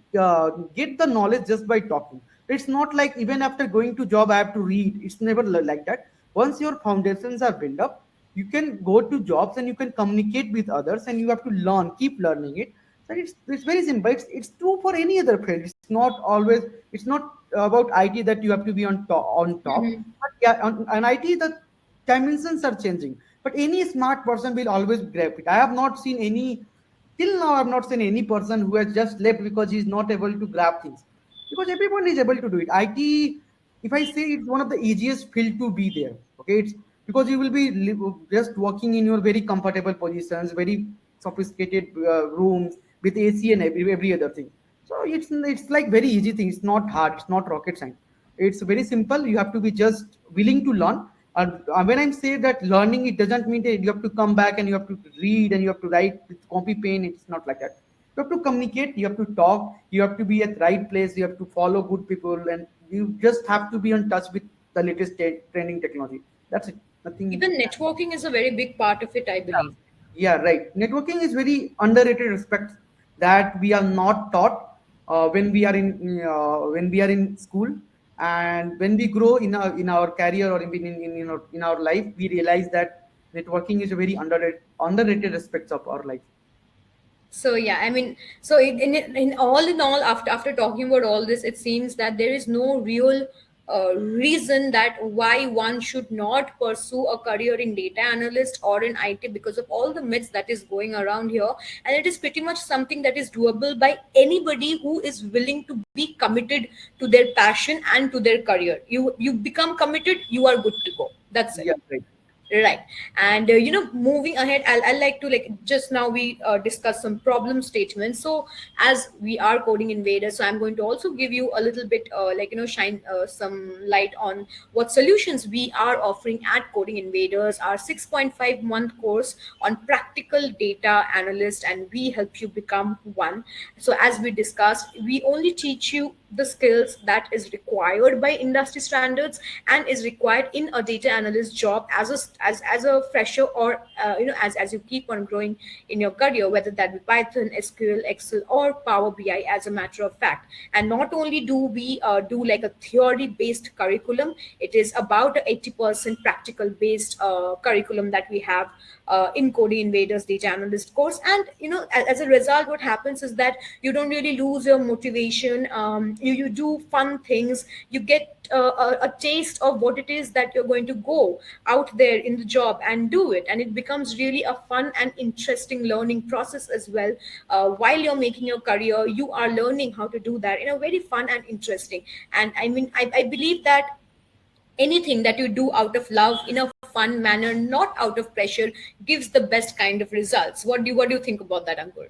get the knowledge just by talking. It's not like even after going to job I have to read. It's never like that. Once your foundations are built up, you can go to jobs and you can communicate with others, and you have to learn, keep learning it. So it's very simple. It's true for any other field. It's not always, it's not about IT that you have to be on top. Mhm. But yeah, on IT the dimensions are changing. But any smart person will always grab it. I have not seen any, till now I've not seen any person who has just left because he's not able to grab things, because everyone is able to do it. IT, if I say, it's one of the easiest field to be there. Okay, it's because you will be just working in your very comfortable positions, very sophisticated rooms with AC and every other thing. So it's like very easy thing. It's not hard. It's not rocket science. It's very simple. You have to be just willing to learn. And when I say that learning, it doesn't mean that you have to come back and you have to read and you have to write with copy pen. It's not like that. You have to communicate, you have to talk, you have to be at right place, you have to follow good people, and you just have to be on touch with the latest training technology. That's it. Nothing. Even networking is a very big part of it, I Yeah, believe. yeah, right. Networking is very underrated aspect that we are not taught when we are in school, and when we grow in our career, or in our life, we realize that networking is a very underrated aspects of our life. So yeah, I mean, so in all, after talking about all this, it seems that there is no real reason that why one should not pursue a career in data analyst or in IT, because of all the myths that is going around here. And it is pretty much something that is doable by anybody who is willing to be committed to their passion and to their career. You become committed, you are good to go. That's it. Yeah, right. Right. And moving ahead, I'll like to, like, just now we discussed some problem statements. So as we are coding invaders, so I'm going to also give you a little bit shine some light on what solutions we are offering at Coding Invaders, our 6.5 month course on practical data analyst, and we help you become one. So as we discussed, we only teach you the skills that is required by industry standards and is required in a data analyst job as a fresher, or as you keep on growing in your career, whether that be Python, SQL, Excel, or Power BI, as a matter of fact. And not only do we do like a theory based curriculum, it is about a 80% practical based curriculum that we have in Coding Invaders Data Analyst course. And as a result, what happens is that you don't really lose your motivation. You do fun things. You get a taste of what it is that you're going to go out there in the job and do it, and it becomes really a fun and interesting learning process as well. While you're making your career, you are learning how to do that in a very fun and interesting. And I mean, I believe that anything that you do out of love in a fun manner, not out of pressure, gives the best kind of results. What do you think about that, Ankur?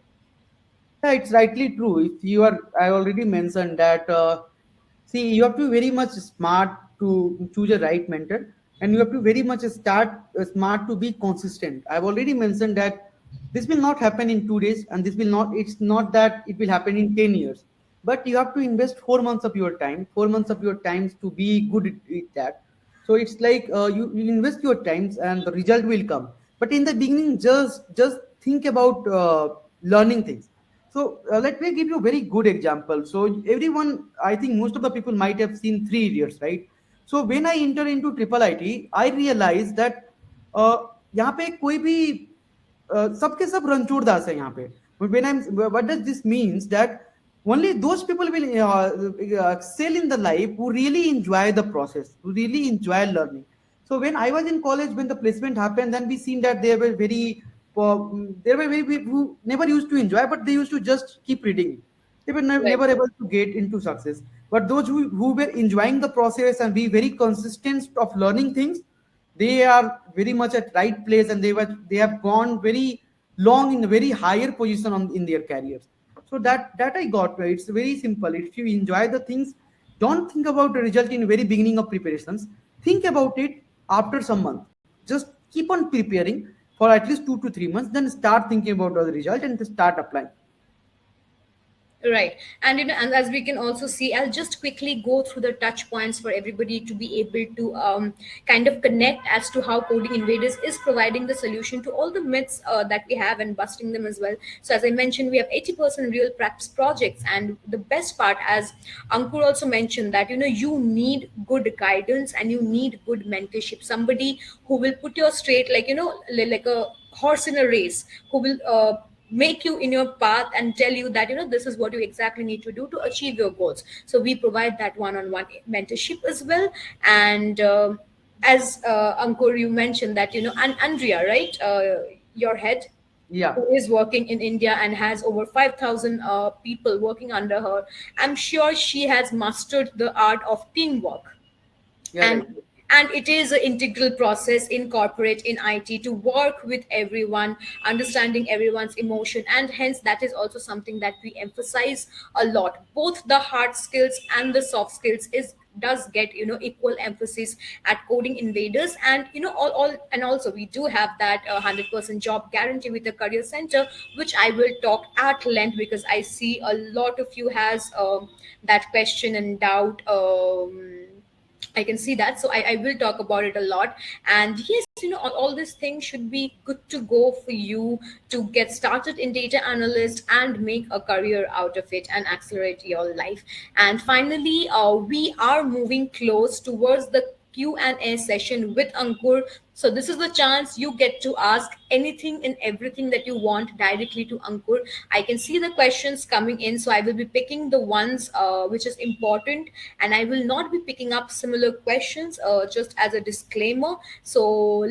Yeah, it's rightly true. If you are, I already mentioned that. See, you have to be very much smart to choose a right mentor, and you have to very much start smart to be consistent. I've already mentioned that this will not happen in 2 days, and this will not. It's not that it will happen in 10 years, but you have to invest 4 months of your time, 4 months of your times to be good at that. So it's like you invest your times and the result will come. But in the beginning, just think about learning things. So let me give you a very good example. So everyone, I think most of the people might have seen Three Idiots, right? So when I enter into triple IT, I realized that uh, यहाँ पे कोई भी सबके सब रणछोड़ दास है यहाँ पे. When I'm, what does this means that only those people will excel in the life who really enjoy the process, who really enjoy learning. So when I was in college, when the placement happened, then we seen that there were very people who never used to enjoy, but they used to just keep reading. They were Right. never able to get into success. But those who were enjoying the process and be very consistent of learning things, they are very much at right place, and they have gone very long in a very higher position in their careers. So that I got, right? It's very simple. If you enjoy the things, don't think about the result in very beginning of preparations. Think about it after some month. Just keep on preparing for at least 2 to 3 months, then start thinking about the result and start applying. Right. And and as we can also see, I'll just quickly go through the touch points for everybody to be able to kind of connect as to how Coding Invaders is providing the solution to all the myths that we have and busting them as well. So as I mentioned, we have 80% real practice projects, and the best part, as Ankur also mentioned, that you need good guidance and you need good mentorship. Somebody who will put you straight, like like a horse in a race, who will make you in your path and tell you that this is what you exactly need to do to achieve your goals. So we provide that one-on-one mentorship as well. And as Ankur, you mentioned that and Andrea, right, your head, Yeah, who is working in India and has over 5,000 people working under her, I'm sure she has mastered the art of teamwork. yeah, right. And it is an integral process in corporate, in IT, to work with everyone, understanding everyone's emotion. And hence that is also something that we emphasize a lot. Both the hard skills and the soft skills is does get equal emphasis at Coding Invaders. And all and also we do have that 100% job guarantee with the career center, which I will talk at length, because I see a lot of you has that question and doubt. I can see that. So I will talk about it a lot. And yes, all these things should be good to go for you to get started in data analyst and make a career out of it and accelerate your life. And finally, we are moving close towards the Q&A session with Ankur. So this is the chance you get to ask anything and everything that you want directly to Ankur. I can see the questions coming in, so I will be picking the ones which is important, and I will not be picking up similar questions. Just as a disclaimer, so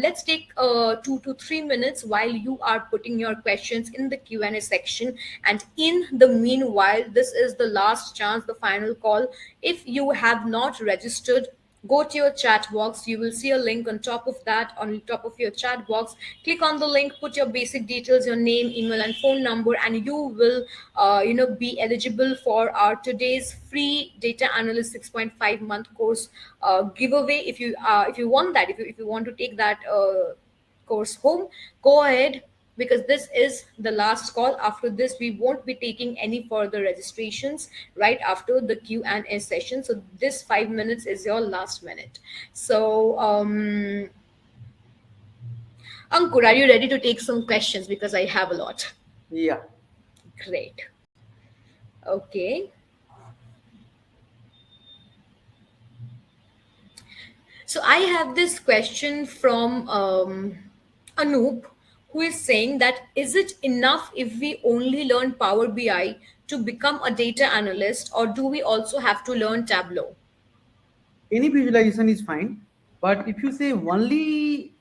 let's take 2 to 3 minutes while you are putting your questions in the Q&A section. And in the meanwhile, this is the last chance, the final call. If you have not registered, go to your chat box. You will see a link on top of that, on top of your chat box. Click on the link, put your basic details, your name, email, and phone number, and you will be eligible for our today's free data analyst 6.5 month course giveaway. If you want that, if you want to take that course home, go ahead, because this is the last call. After this, we won't be taking any further registrations right after the Q&A session. So this 5 minutes is your last minute. So, Ankur, are you ready to take some questions? Because I have a lot. Yeah. Great. Okay. So I have this question from Anoop, who is saying that is it enough if we only learn Power BI to become a data analyst, or do we also have to learn Tableau? Any visualization is fine, but if you say only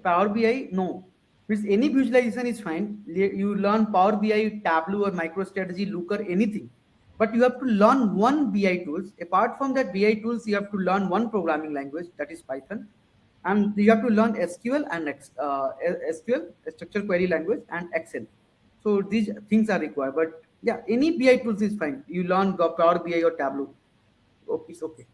Power BI, no. Means any visualization is fine. You learn Power BI, Tableau, or MicroStrategy, Looker, anything. But you have to learn one BI tools. Apart from that BI tools, you have to learn one programming language, that is Python, and you have to learn SQL and SQL, structured query language, and Excel. So these things are required. But yeah, any BI tools is fine. You learn Power BI or Tableau. Okay, it's okay.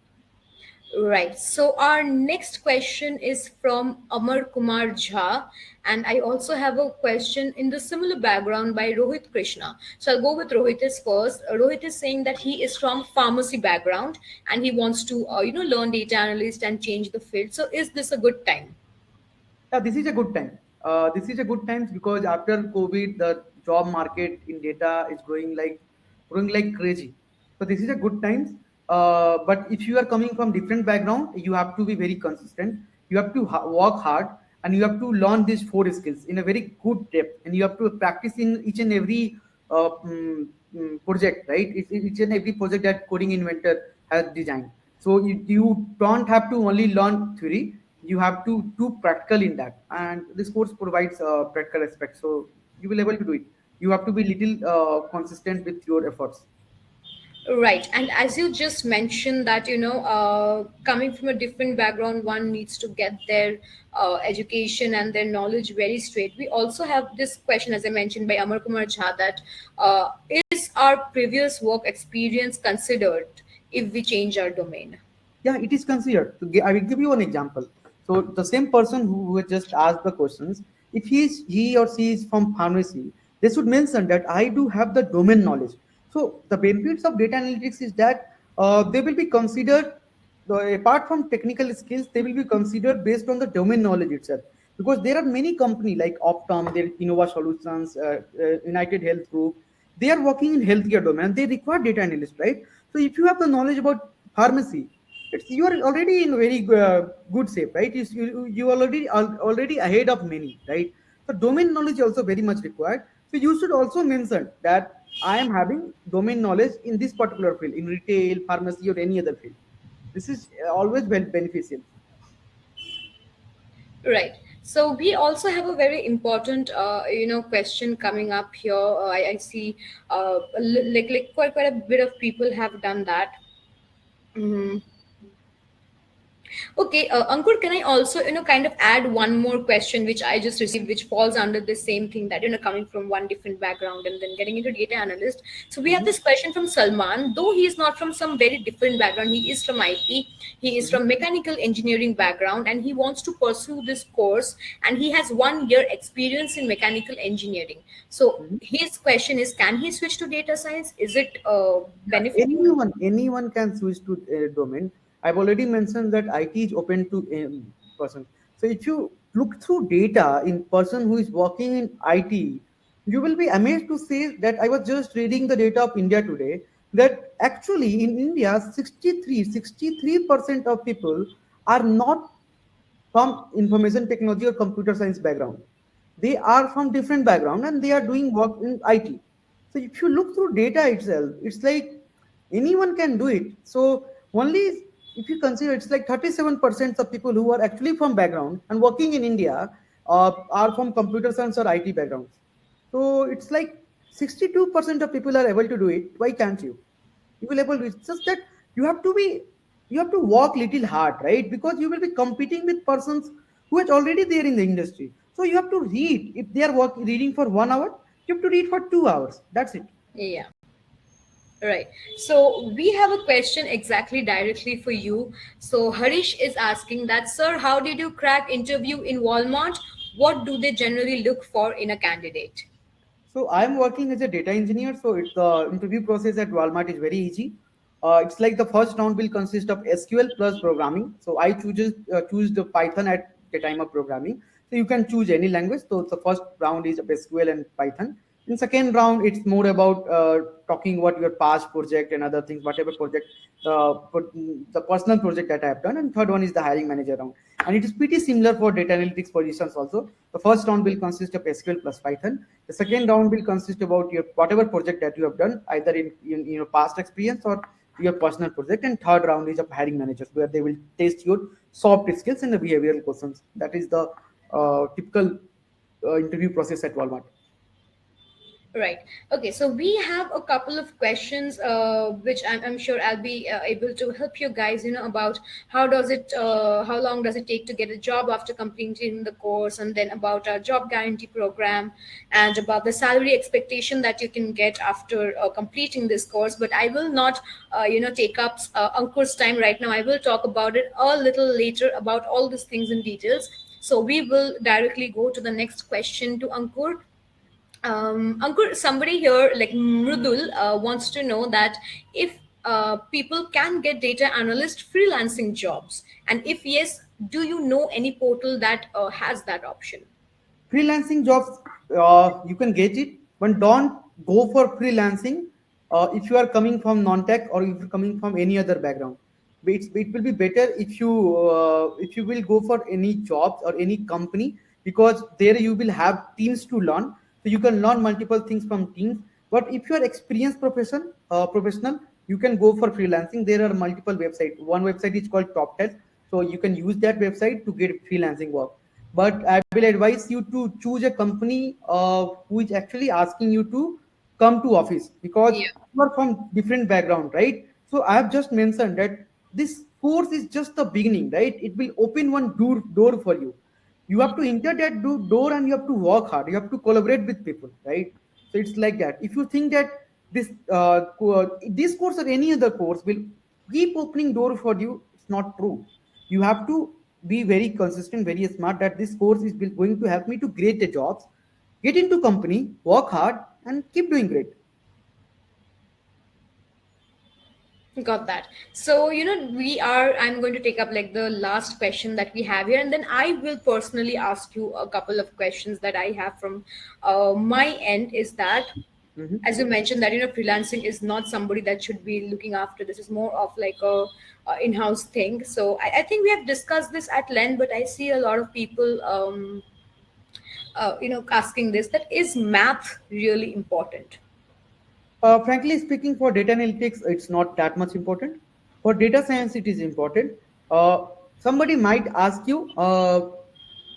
Right. So our next question is from Amar Kumar Jha, and I also have a question in the similar background by Rohit Krishna. So I'll go with Rohit's first. Rohit is saying that he is from pharmacy background and he wants to, learn data analyst and change the field. So is this a good time? Yeah, this is a good time. This is a good time because after COVID, the job market in data is growing like crazy. So this is a good time. But if you are coming from different background, you have to be very consistent. You have to work hard, and you have to learn these four skills in a very good depth, and you have to practice in each and every project, right? Each and every project that coding inventor has designed. So you don't have to only learn theory, you have to do practical in that, and this course provides practical aspect, so you will able to do it. You have to be little consistent with your efforts. Right. And as you just mentioned that, coming from a different background, one needs to get their education and their knowledge very straight. We also have this question, as I mentioned, by Amar Kumar Jha, that is our previous work experience considered if we change our domain? Yeah, it is considered. I will give you an example. So the same person who had just asked the questions, if he or she is from pharmacy, they should mention that I do have the domain knowledge. So the benefits of data analytics is that they will be considered, apart from technical skills, they will be considered based on the domain knowledge itself. Because there are many companies like Optum, there Innova Solutions, United Health Group, they are working in healthcare domain. They require data analyst, right? So if you have the knowledge about pharmacy, it's you are already in very good shape, right? You already ahead of many, right? So domain knowledge is also very much required. So you should also mention that I am having domain knowledge in this particular field, in retail, pharmacy, or any other field. This is always beneficial. Right. So we also have a very important, question coming up here. I see, like quite a bit of people have done that. Mhm. Okay, Ankur, can I also, kind of add one more question which I just received, which falls under the same thing that, coming from one different background and then getting into data analyst. So we have Mhm, this question from Salman, though he is not from some very different background, he is from IT, he is mhm, from mechanical engineering background, and he wants to pursue this course, and he has 1 year experience in mechanical engineering. So mhm. his question is, can he switch to data science? Is it Yeah, beneficial? anyone can switch to domain. I've already mentioned that IT is open to person. So if you look through data in person who is working in IT, you will be amazed to see that I was just reading the data of India today, that actually in India 63% of people are not from information technology or computer science background. They are from different background and they are doing work in IT. So if you look through data itself, it's like anyone can do it. So only if you consider, it's like 37% of people who are actually from background and working in India are from computer science or IT backgrounds. So it's like 62% of people are able to do it. Why can't you? You will able to. It's just that you have to be, you have to work little hard, right? Because you will be competing with persons who is already there in the industry. So you have to read. If they are reading for 1 hour, you have to read for 2 hours. That's it. Yeah. Right. So we have a question exactly directly for you. So Harish is asking that, sir, how did you crack interview in Walmart? what do they generally look for in a candidate? So I'm working as a data engineer. So the interview process at Walmart is very easy. It's like the first round will consist of SQL plus programming. So I choose the Python at the time of programming. So you can choose any language. So the first round is of SQL and Python. In second round, it's more about talking about your past project and other things, whatever project, the personal project that I have done. And third one is the hiring manager round. And it is pretty similar for data analytics positions also. The first round will consist of SQL plus Python. The second round will consist about your whatever project that you have done, either in your past experience or your personal project. And third round is of hiring managers, where they will test your soft skills and the behavioral questions. That is the typical interview process at Walmart. Right. Okay. So we have a couple of questions, which I'm sure I'll be able to help you guys. About how long does it take to get a job after completing the course, and then about our job guarantee program, and about the salary expectation that you can get after completing this course. But I will not, take up Ankur's time right now. I will talk about it a little later about all these things in details. So we will directly go to the next question to Ankur. Ankur, somebody here, like Mrudul, wants to know that if people can get data analyst freelancing jobs, and if yes, do you know any portal that has that option? Freelancing jobs, you can get it, but don't go for freelancing if you are coming from non-tech or if you're coming from any other background. It will be better if you will go for any jobs or any company, because there you will have teams to learn, so you can learn multiple things from teams. But if you are experienced professional, you can go for freelancing. There are multiple websites. One website is called Top Test, so you can use that website to get freelancing work. But I will advise you to choose a company who is actually asking you to come to office, because Yeah. you are from different background, right? So I have just mentioned that this course is just the beginning, right? It will open one door for you. You have to enter that door, and you have to work hard, you have to collaborate with people, right? So it's like that. If you think that this course or any other course will keep opening door for you, it's not true. You have to be very consistent, very smart, that this course is going to help me to create the jobs, get into company, work hard, and keep doing great. Got that. So, I'm going to take up like the last question that we have here, and then I will personally ask you a couple of questions that I have from my end. Is that, Mhm. as you mentioned, that freelancing is not somebody that should be looking after this, is more of like a in-house thing. So I think we have discussed this at length, but I see a lot of people asking this, that is math really important? Frankly speaking, for data analytics, it's not that much important. For data science, it is important. Uh, Somebody might ask you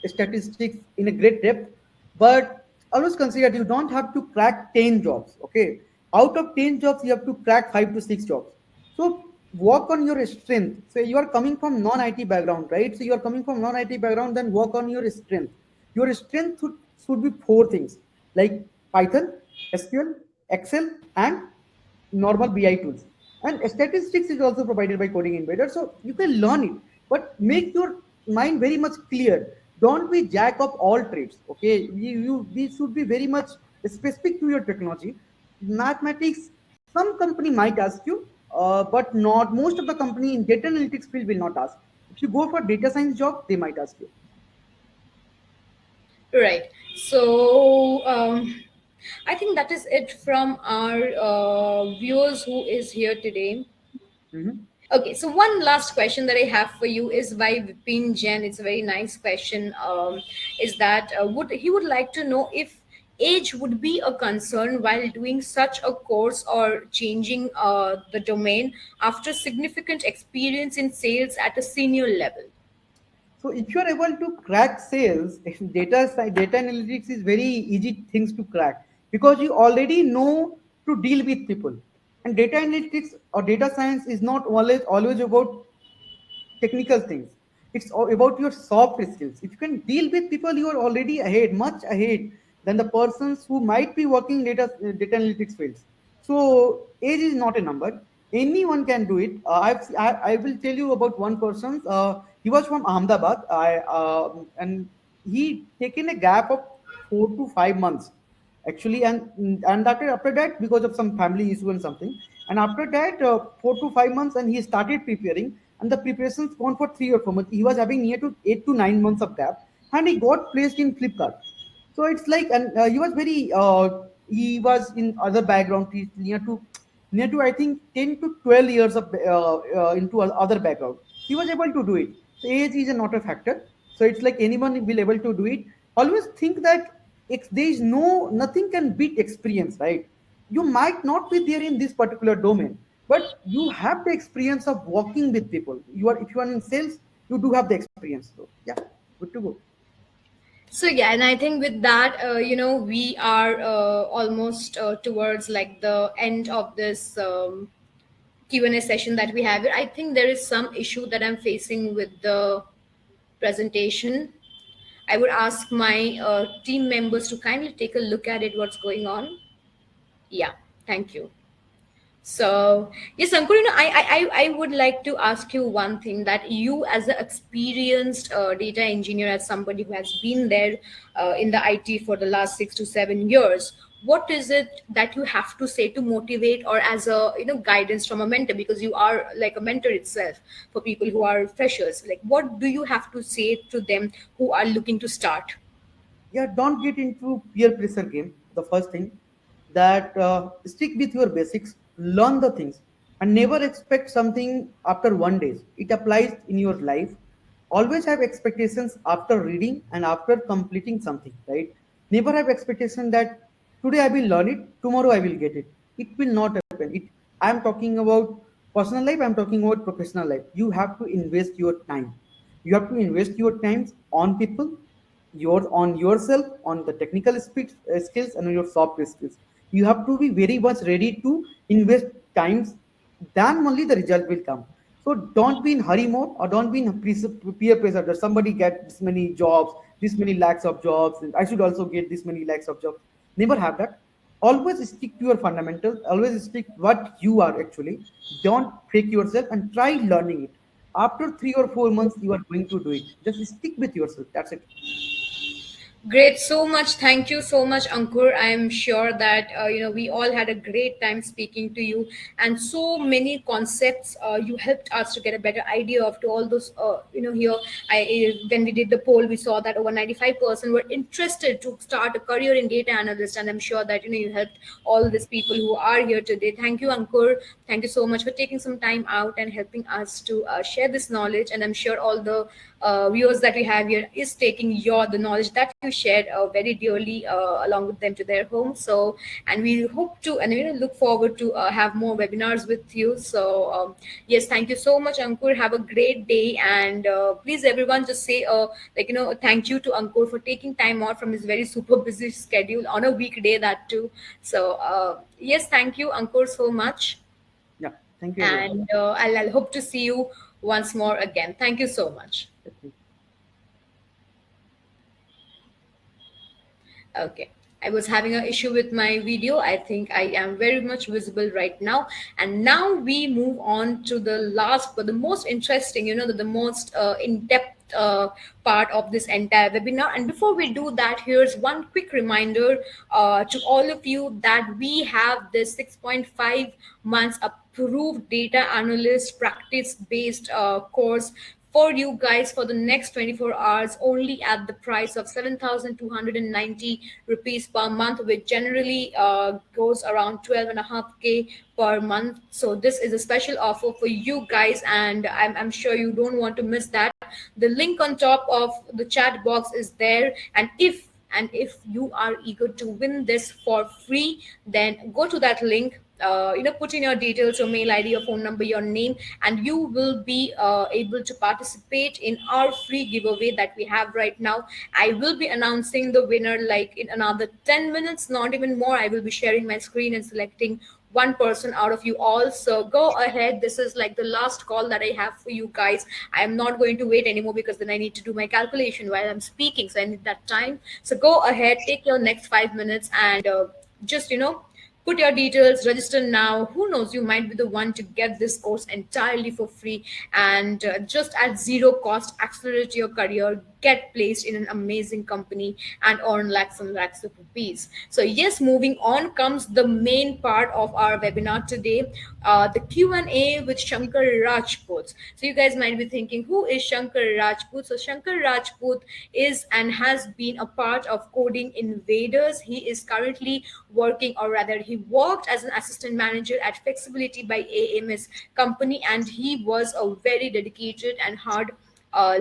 statistics in a great depth, but always consider you don't have to crack 10 jobs. Okay, out of 10 jobs, you have to crack 5 to 6 jobs. So work on your strength. So you are coming from non-IT background, right? So you are coming from non-IT background, then work on your strength. Your strength should be four things, like Python, SQL, Excel, and normal BI tools. And statistics is also provided by Coding Invader, so you can learn it. But make your mind very much clear. Don't be jack of all trades. Okay, we should be very much specific to your technology. Mathematics, some company might ask you, but not most of the company in data analytics field will not ask. If you go for data science job, they might ask you. Right. So I think that is it from our viewers who is here today. Mhm. Okay, so one last question that I have for you is by Vipin Jain. It's a very nice question. Is that would he would like to know if age would be a concern while doing such a course or changing the domain after significant experience in sales at a senior level? So if you are able to crack sales, data analytics is very easy things to crack, because you already know to deal with people. And data analytics or data science is not always about technical things. It's all about your soft skills. If you can deal with people, you are already ahead, much ahead than the persons who might be working data analytics fields. So age is not a number. Anyone can do it. I will tell you about one person. He was from Ahmedabad. And he taken a gap of 4 to 5 months actually, and after that, because of some family issue and something, and after that 4 to 5 months, and he started preparing, and the preparations gone for 3 or 4 months. He was having near to 8 to 9 months of gap, and he got placed in Flipkart. So it's like, and he was very he was in other background. He's near to I think 10 to 12 years of into other background. He was able to do it. So age is not a factor. So it's like anyone will able to do it. Always think that there is nothing can beat experience, right? You might not be there in this particular domain, but you have the experience of working with people. You are, if you are in sales, you do have the experience. So yeah, good to go. So yeah, and I think with that, we are almost towards like the end of this Q&A session that we have here. I think there is some issue that I'm facing with the presentation. I would ask my team members to kindly take a look at it, what's going on. Yeah, thank you. So yes, Ankur, I would like to ask you one thing, that you as an experienced data engineer, as somebody who has been there in the IT for the last 6 to 7 years, what is it that you have to say to motivate, or as a guidance from a mentor, because you are like a mentor itself for people who are freshers? Like, what do you have to say to them who are looking to start? Yeah, don't get into peer pressure game. The first thing, that stick with your basics, learn the things, and never expect something after 1 day. It applies in your life. Always have expectations after reading and after completing something, right? Never have expectation that today I will learn it, tomorrow I will get it. It will not happen. I'm talking about personal life, I'm talking about professional life. You have to invest your time. You have to invest your times on people, on yourself, on the technical skills, and on your soft skills. You have to be very much ready to invest times, then only the result will come. So don't be in hurry mode, or don't be in peer pressure that somebody get this many jobs, this many lakhs of jobs, and I should also get this many lakhs of jobs. Never have that. Always stick to your fundamentals, always stick what you are actually. Don't fake yourself and try learning it. After 3 or 4 months you are going to do it. Just stick with yourself, that's it. Great, so much. Thank you so much, Ankur. I'm sure that we all had a great time speaking to you, and so many concepts you helped us to get a better idea of. To all those, here, when we did the poll, we saw that over 95% were interested to start a career in data analyst, and I'm sure that you helped all these people who are here today. Thank you, Ankur. Thank you so much for taking some time out and helping us to share this knowledge. And I'm sure all the viewers that we have here is taking the knowledge that you shared very dearly along with them to their home. So, and we hope to, and look forward to have more webinars with you. So yes, thank you so much, Ankur. Have a great day, and please everyone just say thank you to Ankur for taking time out from his very super busy schedule on a weekday, that too. So yes, thank you, Ankur, so much. Yeah, thank you everyone. And I'll hope to see you once more again. Thank you so much. Okay. I was having an issue with my video. I think I am very much visible right now. And now we move on to the last, but the most interesting, the most in depth part of this entire webinar. And before we do that, here's one quick reminder to all of you that we have this 6.5 months approved data analyst practice based course for you guys for the next 24 hours, only at the price of 7,290 rupees per month, which generally goes around 12.5K per month. So this is a special offer for you guys, and I'm sure you don't want to miss that. The link on top of the chat box is there, and if you are eager to win this for free, then go to that link, put in your details, your mail ID, your phone number, your name, and you will be able to participate in our free giveaway that we have right now. I will be announcing the winner like in another 10 minutes, not even more. I will be sharing my screen and selecting one person out of you all. So go ahead. This is like the last call that I have for you guys. I am not going to wait anymore, because then I need to do my calculation while I'm speaking. So I need that time. So go ahead, take your next 5 minutes, and just, put your details, register now. Who knows, you might be the one to get this course entirely for free, and just at zero cost, accelerate your career, get placed in an amazing company and earn lakhs and lakhs of rupees. So yes, moving on comes the main part of our webinar today, the Q&A with Shankar Rajput. So you guys might be thinking, who is Shankar Rajput? So Shankar Rajput is and has been a part of Coding Invaders. He is currently working, or rather he worked as an assistant manager at Flexibility by AMS company, and he was a very dedicated and hard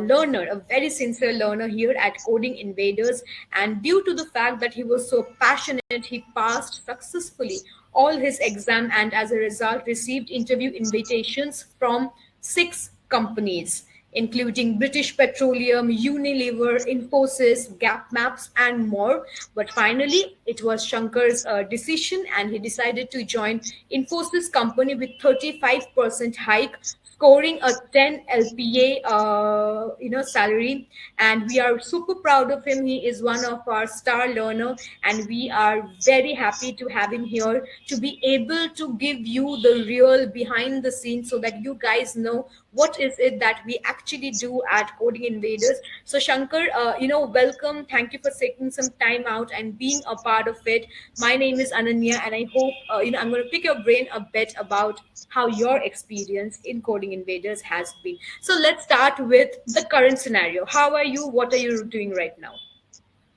learner, a very sincere learner here at Coding Invaders. And due to the fact that he was so passionate, he passed successfully all his exam, and as a result received interview invitations from 6 companies, including British Petroleum, Unilever, Infosys, Gap Maps, and more. But finally, it was Shankar's decision, and he decided to join Infosys company with 35% hike, scoring a 10 LPA salary. And we are super proud of him. He is one of our star learner, and we are very happy to have him here to be able to give you the real behind the scenes, so that you guys know what is it that we actually do at Coding Invaders. So Shankar, welcome. Thank you for taking some time out and being a part of it. My name is Ananya, and I hope I'm going to pick your brain a bit about how your experience in Coding Invaders has been. So let's start with the current scenario. How are you? What are you doing right now?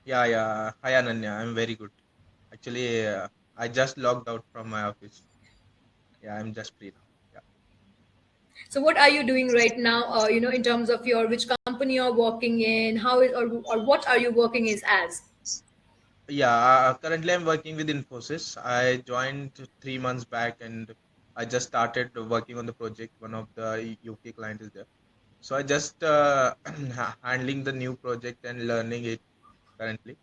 Yeah, yeah. Hi, Ananya. I'm very good. Actually, I just logged out from my office. Yeah, I'm just free now. Yeah. So what are you doing right now? In terms of your which company you're working in, how is or what are you working is as? Yeah, currently I'm working with Infosys. I joined 3 months back and I just started working on the project. One of the UK client is there. So I just handling the new project and learning it currently.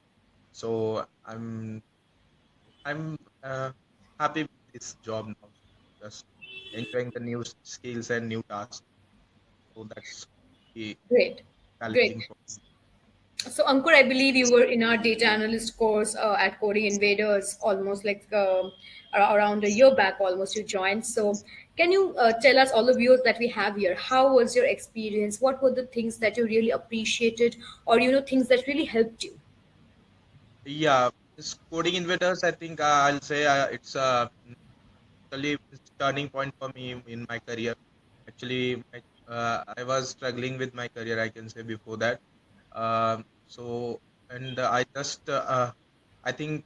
So I'm happy with this job now. Just enjoying the new skills and new tasks. So that's the Great, great. challenging for me. So Ankur, I believe you were in our data analyst course at Coding Invaders almost like around a year back. Almost you joined. So can you tell us, all the viewers that we have here, how was your experience? What were the things that you really appreciated, or things that really helped you? Yeah, this coding invaders, I think I'll say it's a totally turning point for me in my career. Actually, I was struggling with my career, I can say before that. So, and I just, I think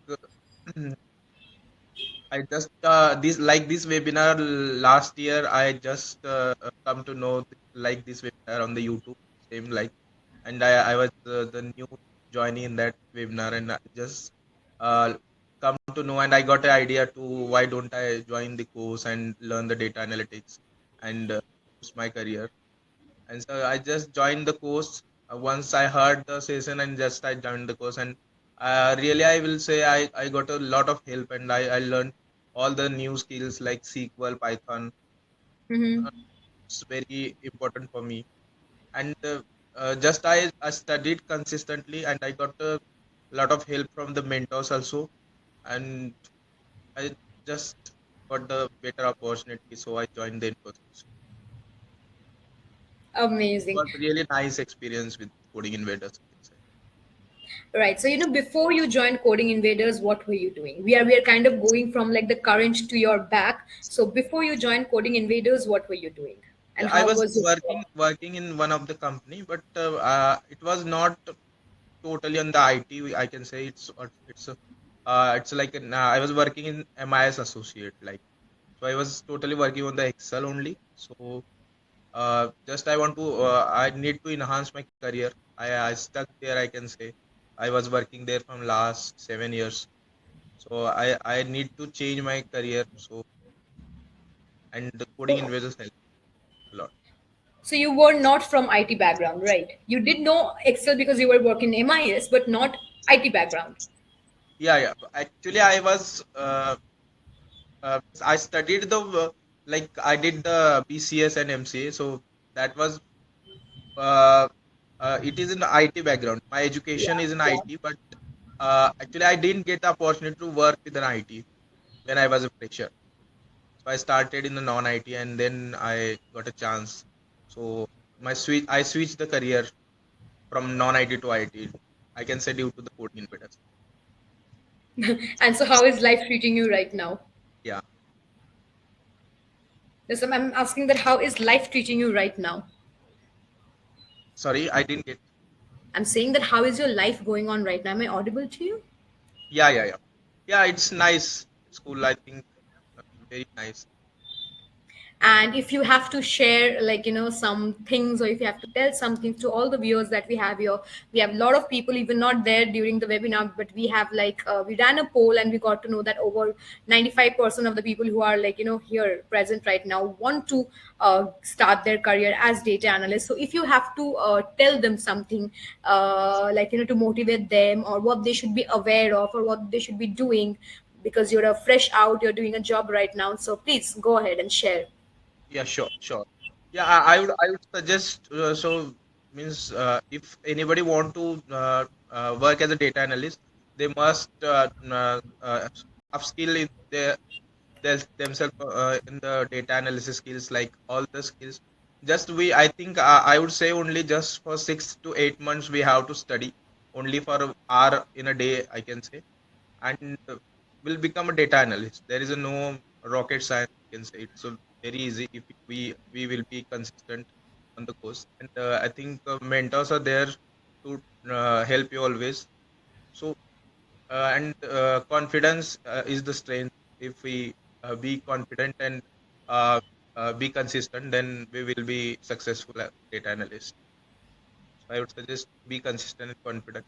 I just this webinar last year. I just come to know like this webinar on the YouTube, same like, and I was the new joinee in that webinar, and I just uh, come to know, and I got an idea to why don't I join the course and learn the data analytics and boost my career. And so I just joined the course. Once I heard the session, and just I joined the course, and really I will say I got a lot of help, and I learned all the new skills like SQL, Python. Mm-hmm. Uh, it's very important for me, and just I studied consistently, and I got a lot of help from the mentors also, and I just got the better opportunity, so I joined the Infosys. It Amazing. was really nice experience with coding invaders, I can say. Right. So, before you joined Coding Invaders, what were you doing? We are kind of going from like the current to your back. So before you joined Coding Invaders, what were you doing? And Yeah, I how was was your job? working in one of the company, but it was not totally on the IT. I can say it's like I was working in MIS associate, like, so I was totally working on the Excel only. So just I need to enhance my career. I stuck there, I can say. I was working there from last 7 years. So I need to change my career. So, and the coding So, invaders help a lot. so you were not from IT background, right? You did know Excel because you were working in MIS, but not IT background. Yeah, yeah. Actually, I studied like I did the BCS and MCA, so that was uh, it is in the IT background. My Yeah, education is in yeah. IT, but actually I didn't get the opportunity to work with an IT when I was a fresher. So I started in the non-IT, and then I got a chance. So I switched the career from non-IT to IT. I can say due to the coding impetus. And so, how is life treating you right now? Yeah. Yes, I'm asking that how is life treating you right now? Sorry, I didn't get. I'm saying that how is your life going on right now? Am I audible to you? Yeah, yeah, yeah. Yeah, it's nice. It's cool. I think very nice. And if you have to share, like, some things, or if you have to tell something to all the viewers that we have here, we have a lot of people even not there during the webinar, but we have, like, we ran a poll and we got to know that over 95% of the people who are, like, here present right now want to start their career as data analysts. So if you have to tell them something, like, to motivate them, or what they should be aware of, or what they should be doing, because you're a fresh out, you're doing a job right now, so please go ahead and share. Yeah, sure, sure. Yeah, I would suggest means if anybody want to work as a data analyst, they must upskill in themselves in the data analysis skills, like all the skills. Just we I think I would say only just for 6 to 8 months we have to study only for an hour in a day, I can say, and will become a data analyst. There is a no rocket science, you can say. It's very easy if we will be consistent on the course. And I think mentors are there to help you always. So and confidence is the strength. If we be confident and uh, be consistent, then we will be successful as data analyst. So I would suggest be consistent and confident.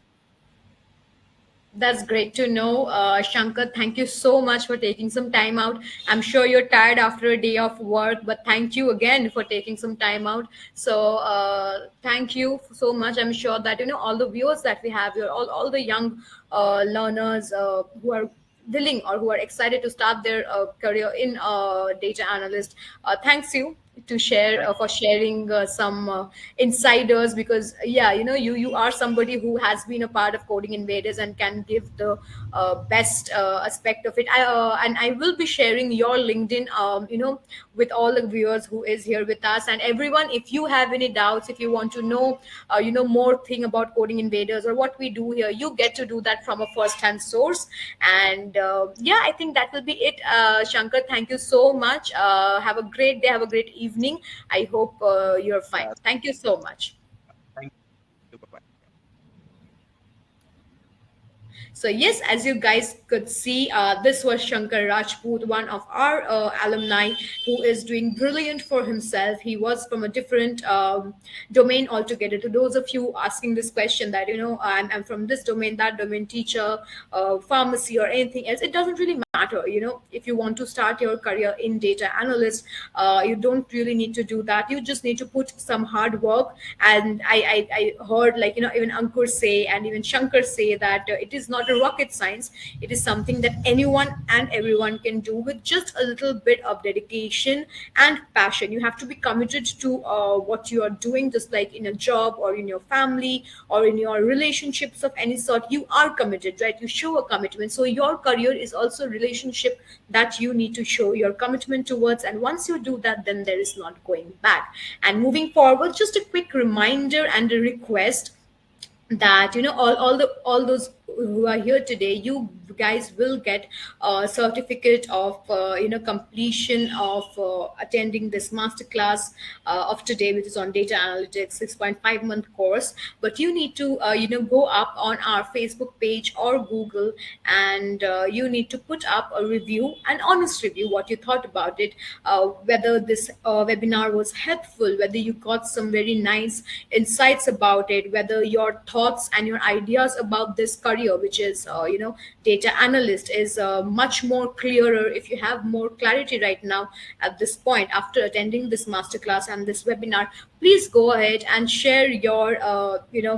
That's great to know, Shankar. Thank you so much for taking some time out. I'm sure you're tired after a day of work, but thank you again for taking some time out. So, thank you so much. I'm sure that all the viewers that we have here, all the young learners who are willing or who are excited to start their career in data analyst. Thanks you to share, Thank for sharing some insiders, because yeah, you are somebody who has been a part of coding invaders and can give the best aspect of it. And I will be sharing your LinkedIn, with all the viewers who is here with us. And everyone, if you have any doubts, if you want to know more thing about coding invaders or what we do here, you get to do that from a first hand source. And yeah, I think that will be it. Shankar, thank you so much. Have a great day, have a great evening. I hope you're fine. you. Thank you so much. Thank you. Bye. So yes, as you guys could see, this was Shankar Rajput, one of our alumni, who is doing brilliant for himself. He was from a different domain altogether. To those of you asking this question, that I'm from this domain, that domain, teacher, pharmacy, or anything else, it doesn't really matter. If you want to start your career in data analyst, you don't really need to do that. You just need to put some hard work. And I heard, like, even Ankur say and even Shankar say that it is not a rocket science. It is something that anyone and everyone can do with just a little bit of dedication and passion. You have to be committed to what you are doing, just like in a job or in your family or in your relationships of any sort. You are committed, right? You show a commitment. So your career is also a relationship that you need to show your commitment towards. And once you do that, then there is not going back. And moving forward, just a quick reminder and a request that all those who are here today, you guys will get a certificate of completion of attending this master class of today, which is on data analytics 6.5-month course. But you need to go up on our Facebook page or Google, and you need to put up a review, an honest review, what you thought about it, whether this webinar was helpful, whether you got some very nice insights about it, whether your thoughts and your ideas about this career, which is data analyst, is much more clearer, if you have more clarity right now at this point after attending this masterclass and this webinar. Please go ahead and share your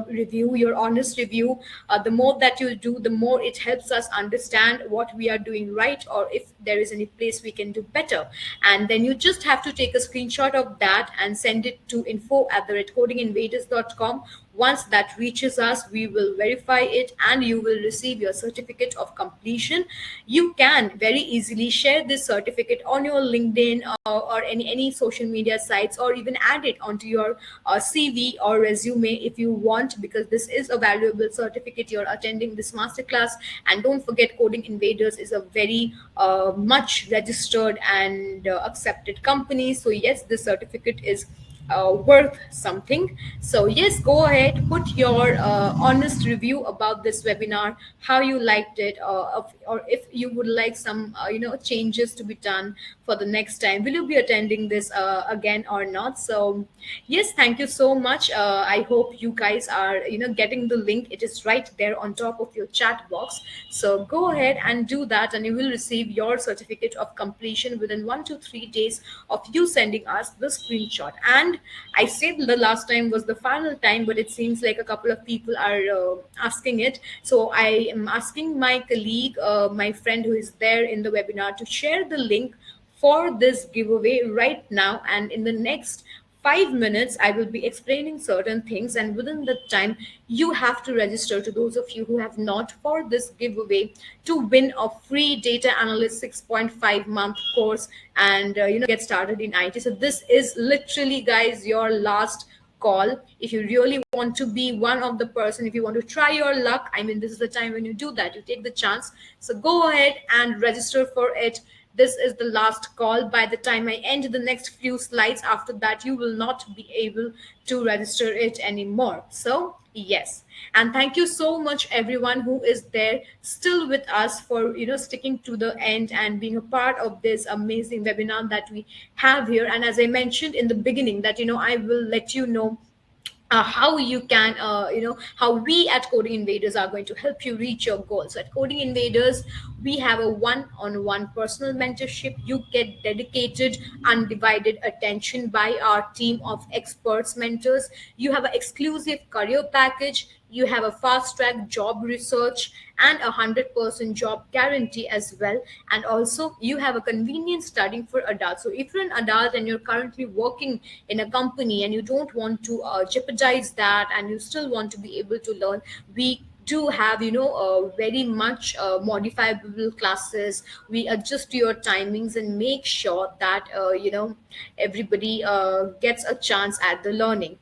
review, your honest review. The more that you do, the more it helps us understand what we are doing right, or if there is any place we can do better. And then you just have to take a screenshot of that and send it to info@codinginvaders.com, Once that reaches us, we will verify it and you will receive your certificate of completion. You can very easily share this certificate on your LinkedIn or any social media sites, or even add it onto your CV or resume if you want, because this is a valuable certificate. You're attending this masterclass, and don't forget, Coding Invaders is a very much registered and accepted company. So yes, this certificate is worth something. So yes, go ahead, put your honest review about this webinar, how you liked it, or if you would like some changes to be done for the next time. Will you be attending this again or not? So yes, thank you so much. I hope you guys are getting the link. It is right there on top of your chat box. So go ahead and do that, and you will receive your certificate of completion within 1 to 3 days of you sending us the screenshot. And I said the last time was the final time, but it seems like a couple of people are asking it. So I am asking my colleague, my friend who is there in the webinar, to share the link for this giveaway right now. And in the next 5 minutes, I will be explaining certain things, and within that time, you have to register, to those of you who have not, for this giveaway to win a free Data Analyst 6.5 month course and get started in IT. So this is literally, guys, your last call. If you really want to be one of the person, if you want to try your luck, I mean, this is the time when you do that, you take the chance. So go ahead and register for it. This is the last call. By the time I end the next few slides, after that you will not be able to register it anymore. So yes, and thank you so much everyone who is there still with us, for sticking to the end and being a part of this amazing webinar that we have here. And as I mentioned in the beginning, that I will let you know how you can how we at Coding Invaders are going to help you reach your goals. At Coding Invaders, we have a one-on-one personal mentorship. You get dedicated undivided attention by our team of experts mentors. You have an exclusive career package. You have a fast track job research and 100% job guarantee as well. And also you have a convenient studying for adults. So if you're an adult and you're currently working in a company and you don't want to jeopardize that, and you still want to be able to learn, we do have very much modifiable classes. We adjust to your timings and make sure that everybody gets a chance at the learning.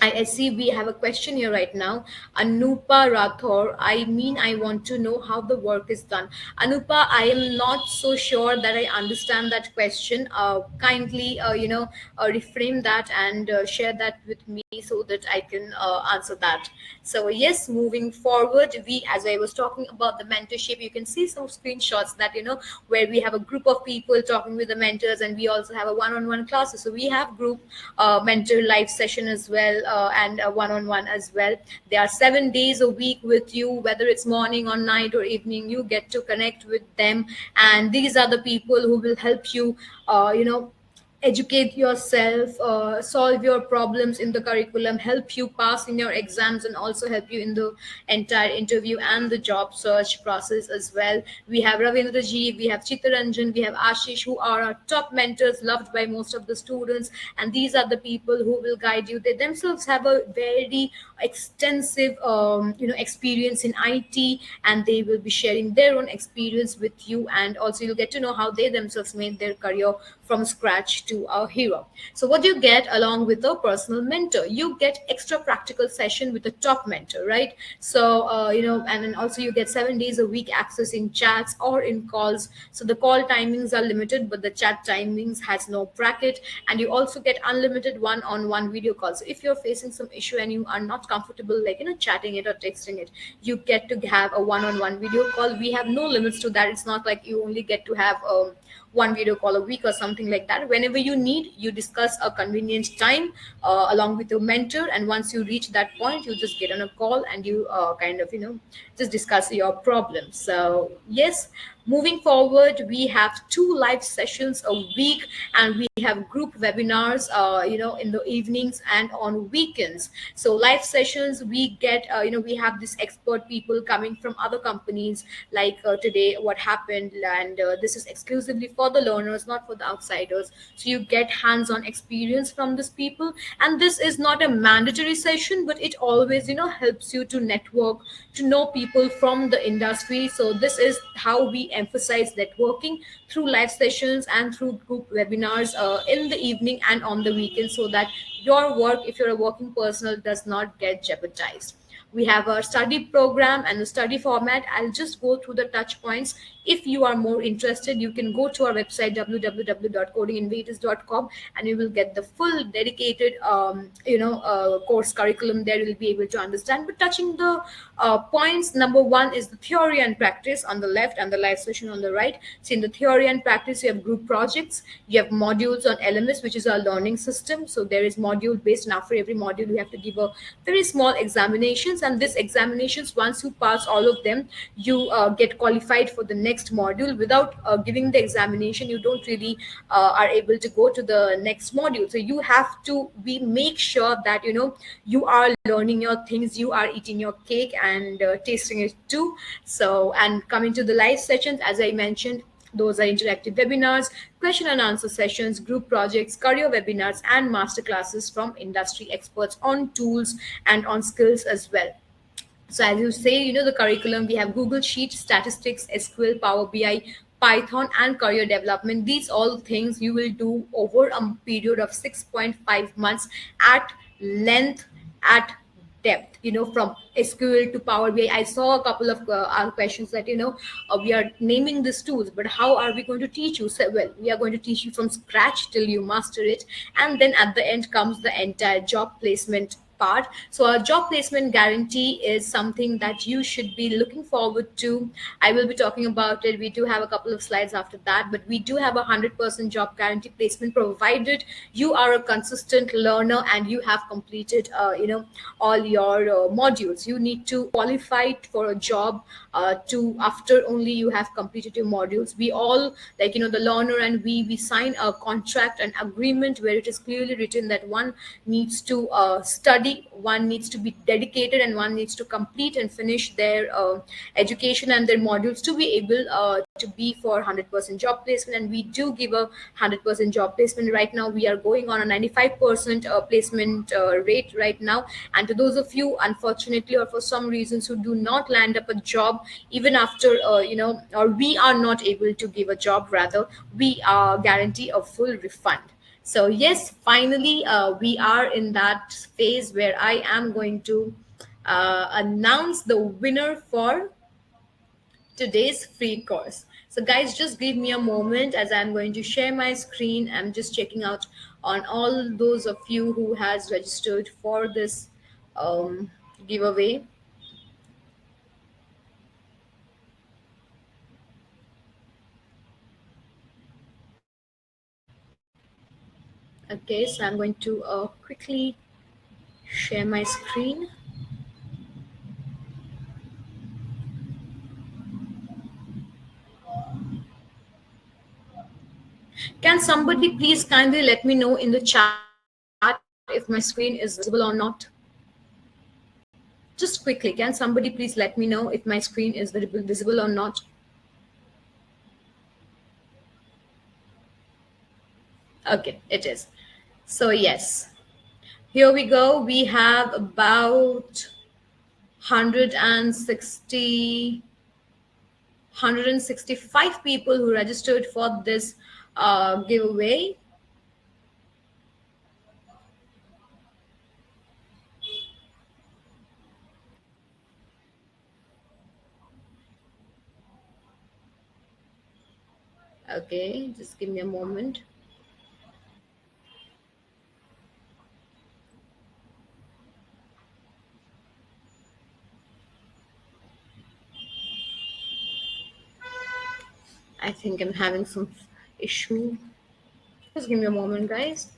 I see we have a question here right now. Anupa Rathor, I mean, I want to know how the work is done. Anupa, I am not so sure that I understand that question. Kindly, reframe that and share that with me so that I can answer that. So yes, moving forward, we, as I was talking about the mentorship, you can see some screenshots that where we have a group of people talking with the mentors, and we also have a one-on-one classes. So we have group mentor live session as well, and a one-on-one as well. They are 7 days a week with you, whether it's morning or night or evening. You get to connect with them, and these are the people who will help you educate yourself, solve your problems in the curriculum, help you pass in your exams, and also help you in the entire interview and the job search process as well. We have Ravindra ji, we have Chittaranjan, we have Ashish, who are our top mentors, loved by most of the students. And these are the people who will guide you. They themselves have a very extensive experience in IT, and they will be sharing their own experience with you. And also you'll get to know how they themselves made their career from scratch to a hero. So what do you get along with a personal mentor? You get extra practical session with a top mentor, right? So and then also you get 7 days a week access in chats or in calls. So the call timings are limited, but the chat timings has no bracket. And you also get unlimited one-on-one video calls. So if you're facing some issue and you are not comfortable like chatting it or texting it, you get to have a one-on-one video call. We have no limits to that. It's not like you only get to have one video call a week or something like that. Whenever you need, you discuss a convenient time along with your mentor, and once you reach that point, you just get on a call and you kind of just discuss your problems. So yes, Moving forward, we have 2 live sessions a week, and we have group webinars, in the evenings and on weekends. So live sessions, we get, we have this expert people coming from other companies, like today, what happened, and this is exclusively for the learners, not for the outsiders. So you get hands-on experience from these people, and this is not a mandatory session, but it always, helps you to network, to know people from the industry. So this is how we emphasize networking through live sessions and through group webinars in the evening and on the weekend, so that your work, if you're a working personal, does not get jeopardized. We have a study program and a study format. I'll just go through the touch points. If you are more interested, you can go to our website www.codinginvaders.com, and you will get the full dedicated course curriculum there. You'll be able to understand. But touching the points, number one is the theory and practice on the left and the live session on the right. So in the theory and practice, you have group projects, you have modules on LMS, which is our learning system. So there is module based, and after every module you have to give a very small examinations, and these examinations, once you pass all of them, you get qualified for the next module. Without giving the examination, you don't really are able to go to the next module. So you have to we make sure that you are learning your things, you are eating your cake and tasting it too. So, and coming to the live sessions, as I mentioned, those are interactive webinars, question and answer sessions, group projects, career webinars, and masterclasses from industry experts on tools and on skills as well. So as you say, the curriculum, we have Google Sheet, statistics, SQL, Power BI, Python, and career development. These all things you will do over a period of 6.5 months at length, at depth, from SQL to Power BI. I saw a couple of our questions that, we are naming these tools, but how are we going to teach you? So, well, we are going to teach you from scratch till you master it. And then at the end comes the entire job placement part. So a job placement guarantee is something that you should be looking forward to. I will be talking about it. We do have a couple of slides after that, but we do have 100% job guarantee placement, provided you are a consistent learner and you have completed, all your modules. You need to qualify for a job to after only you have completed your modules. We all, like, the learner and we sign a contract, an agreement, where it is clearly written that one needs to study, one needs to be dedicated, and one needs to complete and finish their education and their modules to be able to be for 100% job placement. And we do give a 100% job placement. Right now we are going on a 95% placement rate right now. And to those of you, unfortunately, or for some reasons, who do not land up a job even after or we are not able to give a job, rather, we guarantee a full refund. So yes, finally, we are in that phase where I am going to announce the winner for today's free course. So guys, just give me a moment as I'm going to share my screen. I'm just checking out on all those of you who has registered for this giveaway. Okay, so I'm going to quickly share my screen. Can somebody please kindly let me know in the chat if my screen is visible or not? Just quickly, can somebody please let me know if my screen is visible or not? Okay, it is. So yes, here we go. We have about 160 165 people who registered for this giveaway. Okay, just give me a moment. I think I'm having some issue. Just give me a moment, guys.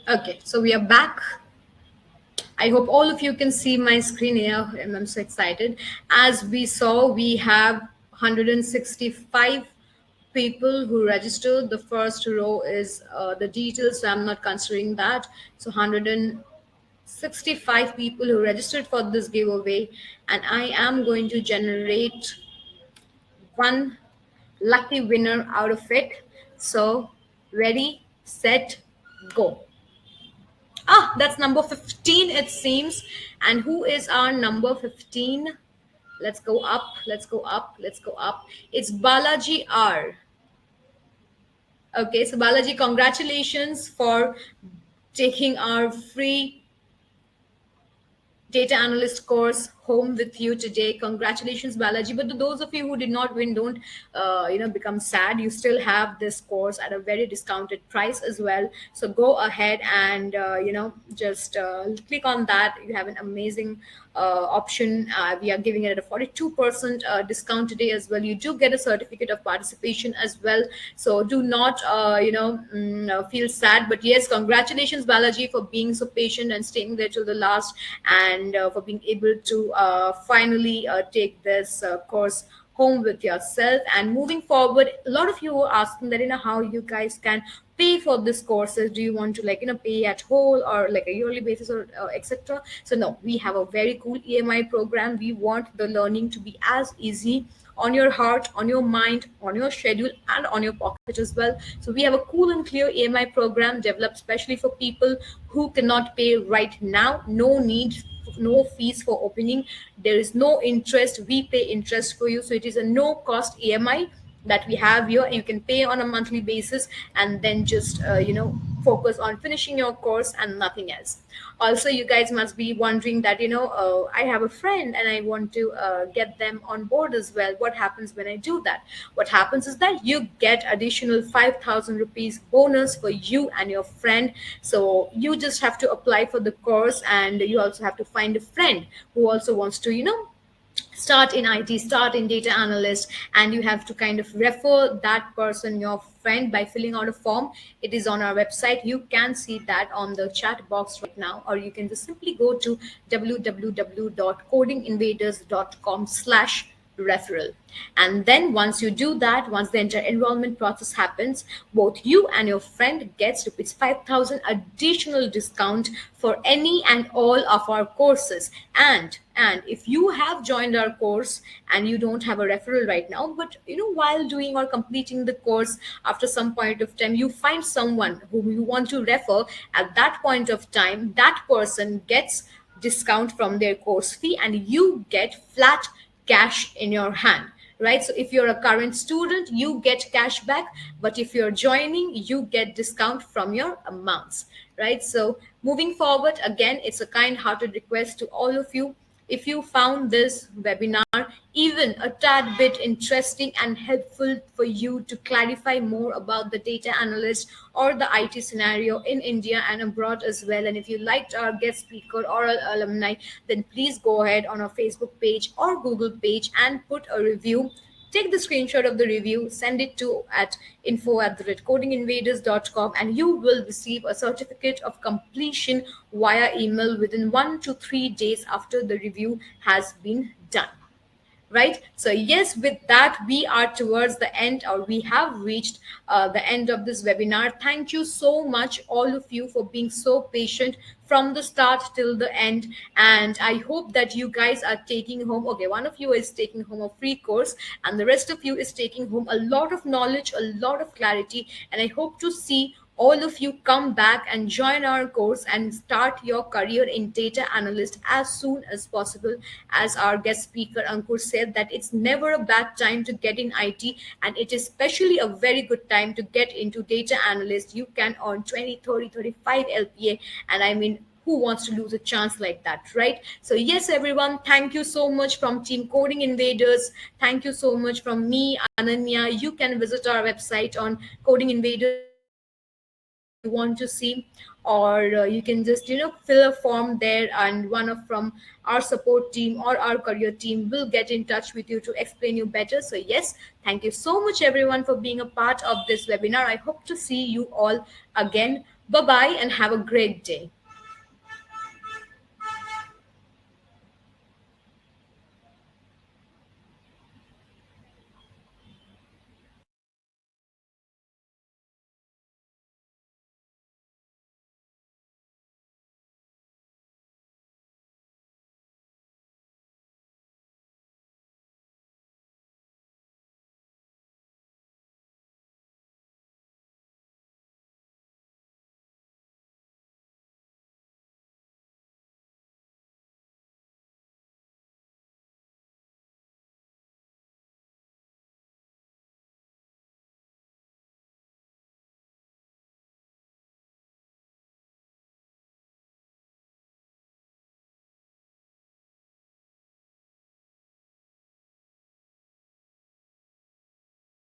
Okay, so we are back. I hope all of you can see my screen here, and I'm so excited. As we saw, we have 165 people who registered. The first row is the details, so I'm not considering that. So 165 people who registered for this giveaway, and I am going to generate one lucky winner out of it. So, ready, set, go. Ah, that's number 15, it seems. And who is our number 15? Let's go up, let's go up, let's go up. It's Balaji R. Okay, so Balaji, congratulations for taking our free data analyst course home with you today. Congratulations, Balaji. But to those of you who did not win, don't become sad. You still have this course at a very discounted price as well. So go ahead and just click on that. You have an amazing option. We are giving it at a 42% discount today as well. You do get a certificate of participation as well. So do not feel sad. But yes, congratulations, Balaji, for being so patient and staying there till the last, and for being able to finally take this course home with yourself. And moving forward, a lot of you are asking that how you guys can pay for this courses. Do you want to pay at whole or like a yearly basis or etc. So no, we have a very cool EMI program. We want the learning to be as easy on your heart, on your mind, on your schedule, and on your pocket as well. So we have a cool and clear EMI program developed specially for people who cannot pay right now. No need, no fees for opening. There is no interest. We pay interest for you. So it is a no cost EMI that we have here. You can pay on a monthly basis and then just focus on finishing your course and nothing else. Also, you guys must be wondering that I have a friend and I want to get them on board as well. What happens when I do that? What happens is that you get additional 5,000 rupees bonus for you and your friend. So you just have to apply for the course, and you also have to find a friend who also wants to start in IT, start in data analyst, and you have to kind of refer that person, your friend, by filling out a form. It is on our website. You can see that on the chat box right now, or you can just simply go to www.codinginvaders.com/referral. And then once you do that, once the entire enrollment process happens, both you and your friend gets rupees 5,000 additional discount for any and all of our courses. And if you have joined our course and you don't have a referral right now, but while doing or completing the course, after some point of time you find someone whom you want to refer, at that point of time that person gets discount from their course fee, and you get flat cash in your hand, right? So if you're a current student, you get cash back, but if you're joining, you get discount from your amounts, right? So moving forward, again, it's a kind hearted request to all of you. If you found this webinar even a tad bit interesting and helpful for you to clarify more about the data analyst or the IT scenario in India and abroad as well, and if you liked our guest speaker or our alumni, then please go ahead on our Facebook page or Google page and put a review. Take the screenshot of the review, send it to at info@codinginvaders.com, and you will receive a certificate of completion via email within 1 to 3 days after the review has been done, right? So yes, with that, we are towards the end, or we have reached the end of this webinar. Thank you so much, all of you, for being so patient from the start till the end. And I hope that you guys are taking home, okay, one of you is taking home a free course, and the rest of you is taking home a lot of knowledge, a lot of clarity. And I hope to see all of you come back and join our course and start your career in data analyst as soon as possible. As our guest speaker Ankur said, that it's never a bad time to get in IT, and it is especially a very good time to get into data analyst. You can earn 20, 30, 35 LPA, and I mean, who wants to lose a chance like that, right? So yes, everyone, thank you so much from Team Coding Invaders. Thank you so much from me, Ananya. You can visit our website on codinginvaders.com if there is anything you want to see, or you can just fill a form there, and one of from our support team or our career team will get in touch with you to explain you better. So yes, thank you so much everyone for being a part of this webinar. I hope to see you all again Bye bye and have a great day.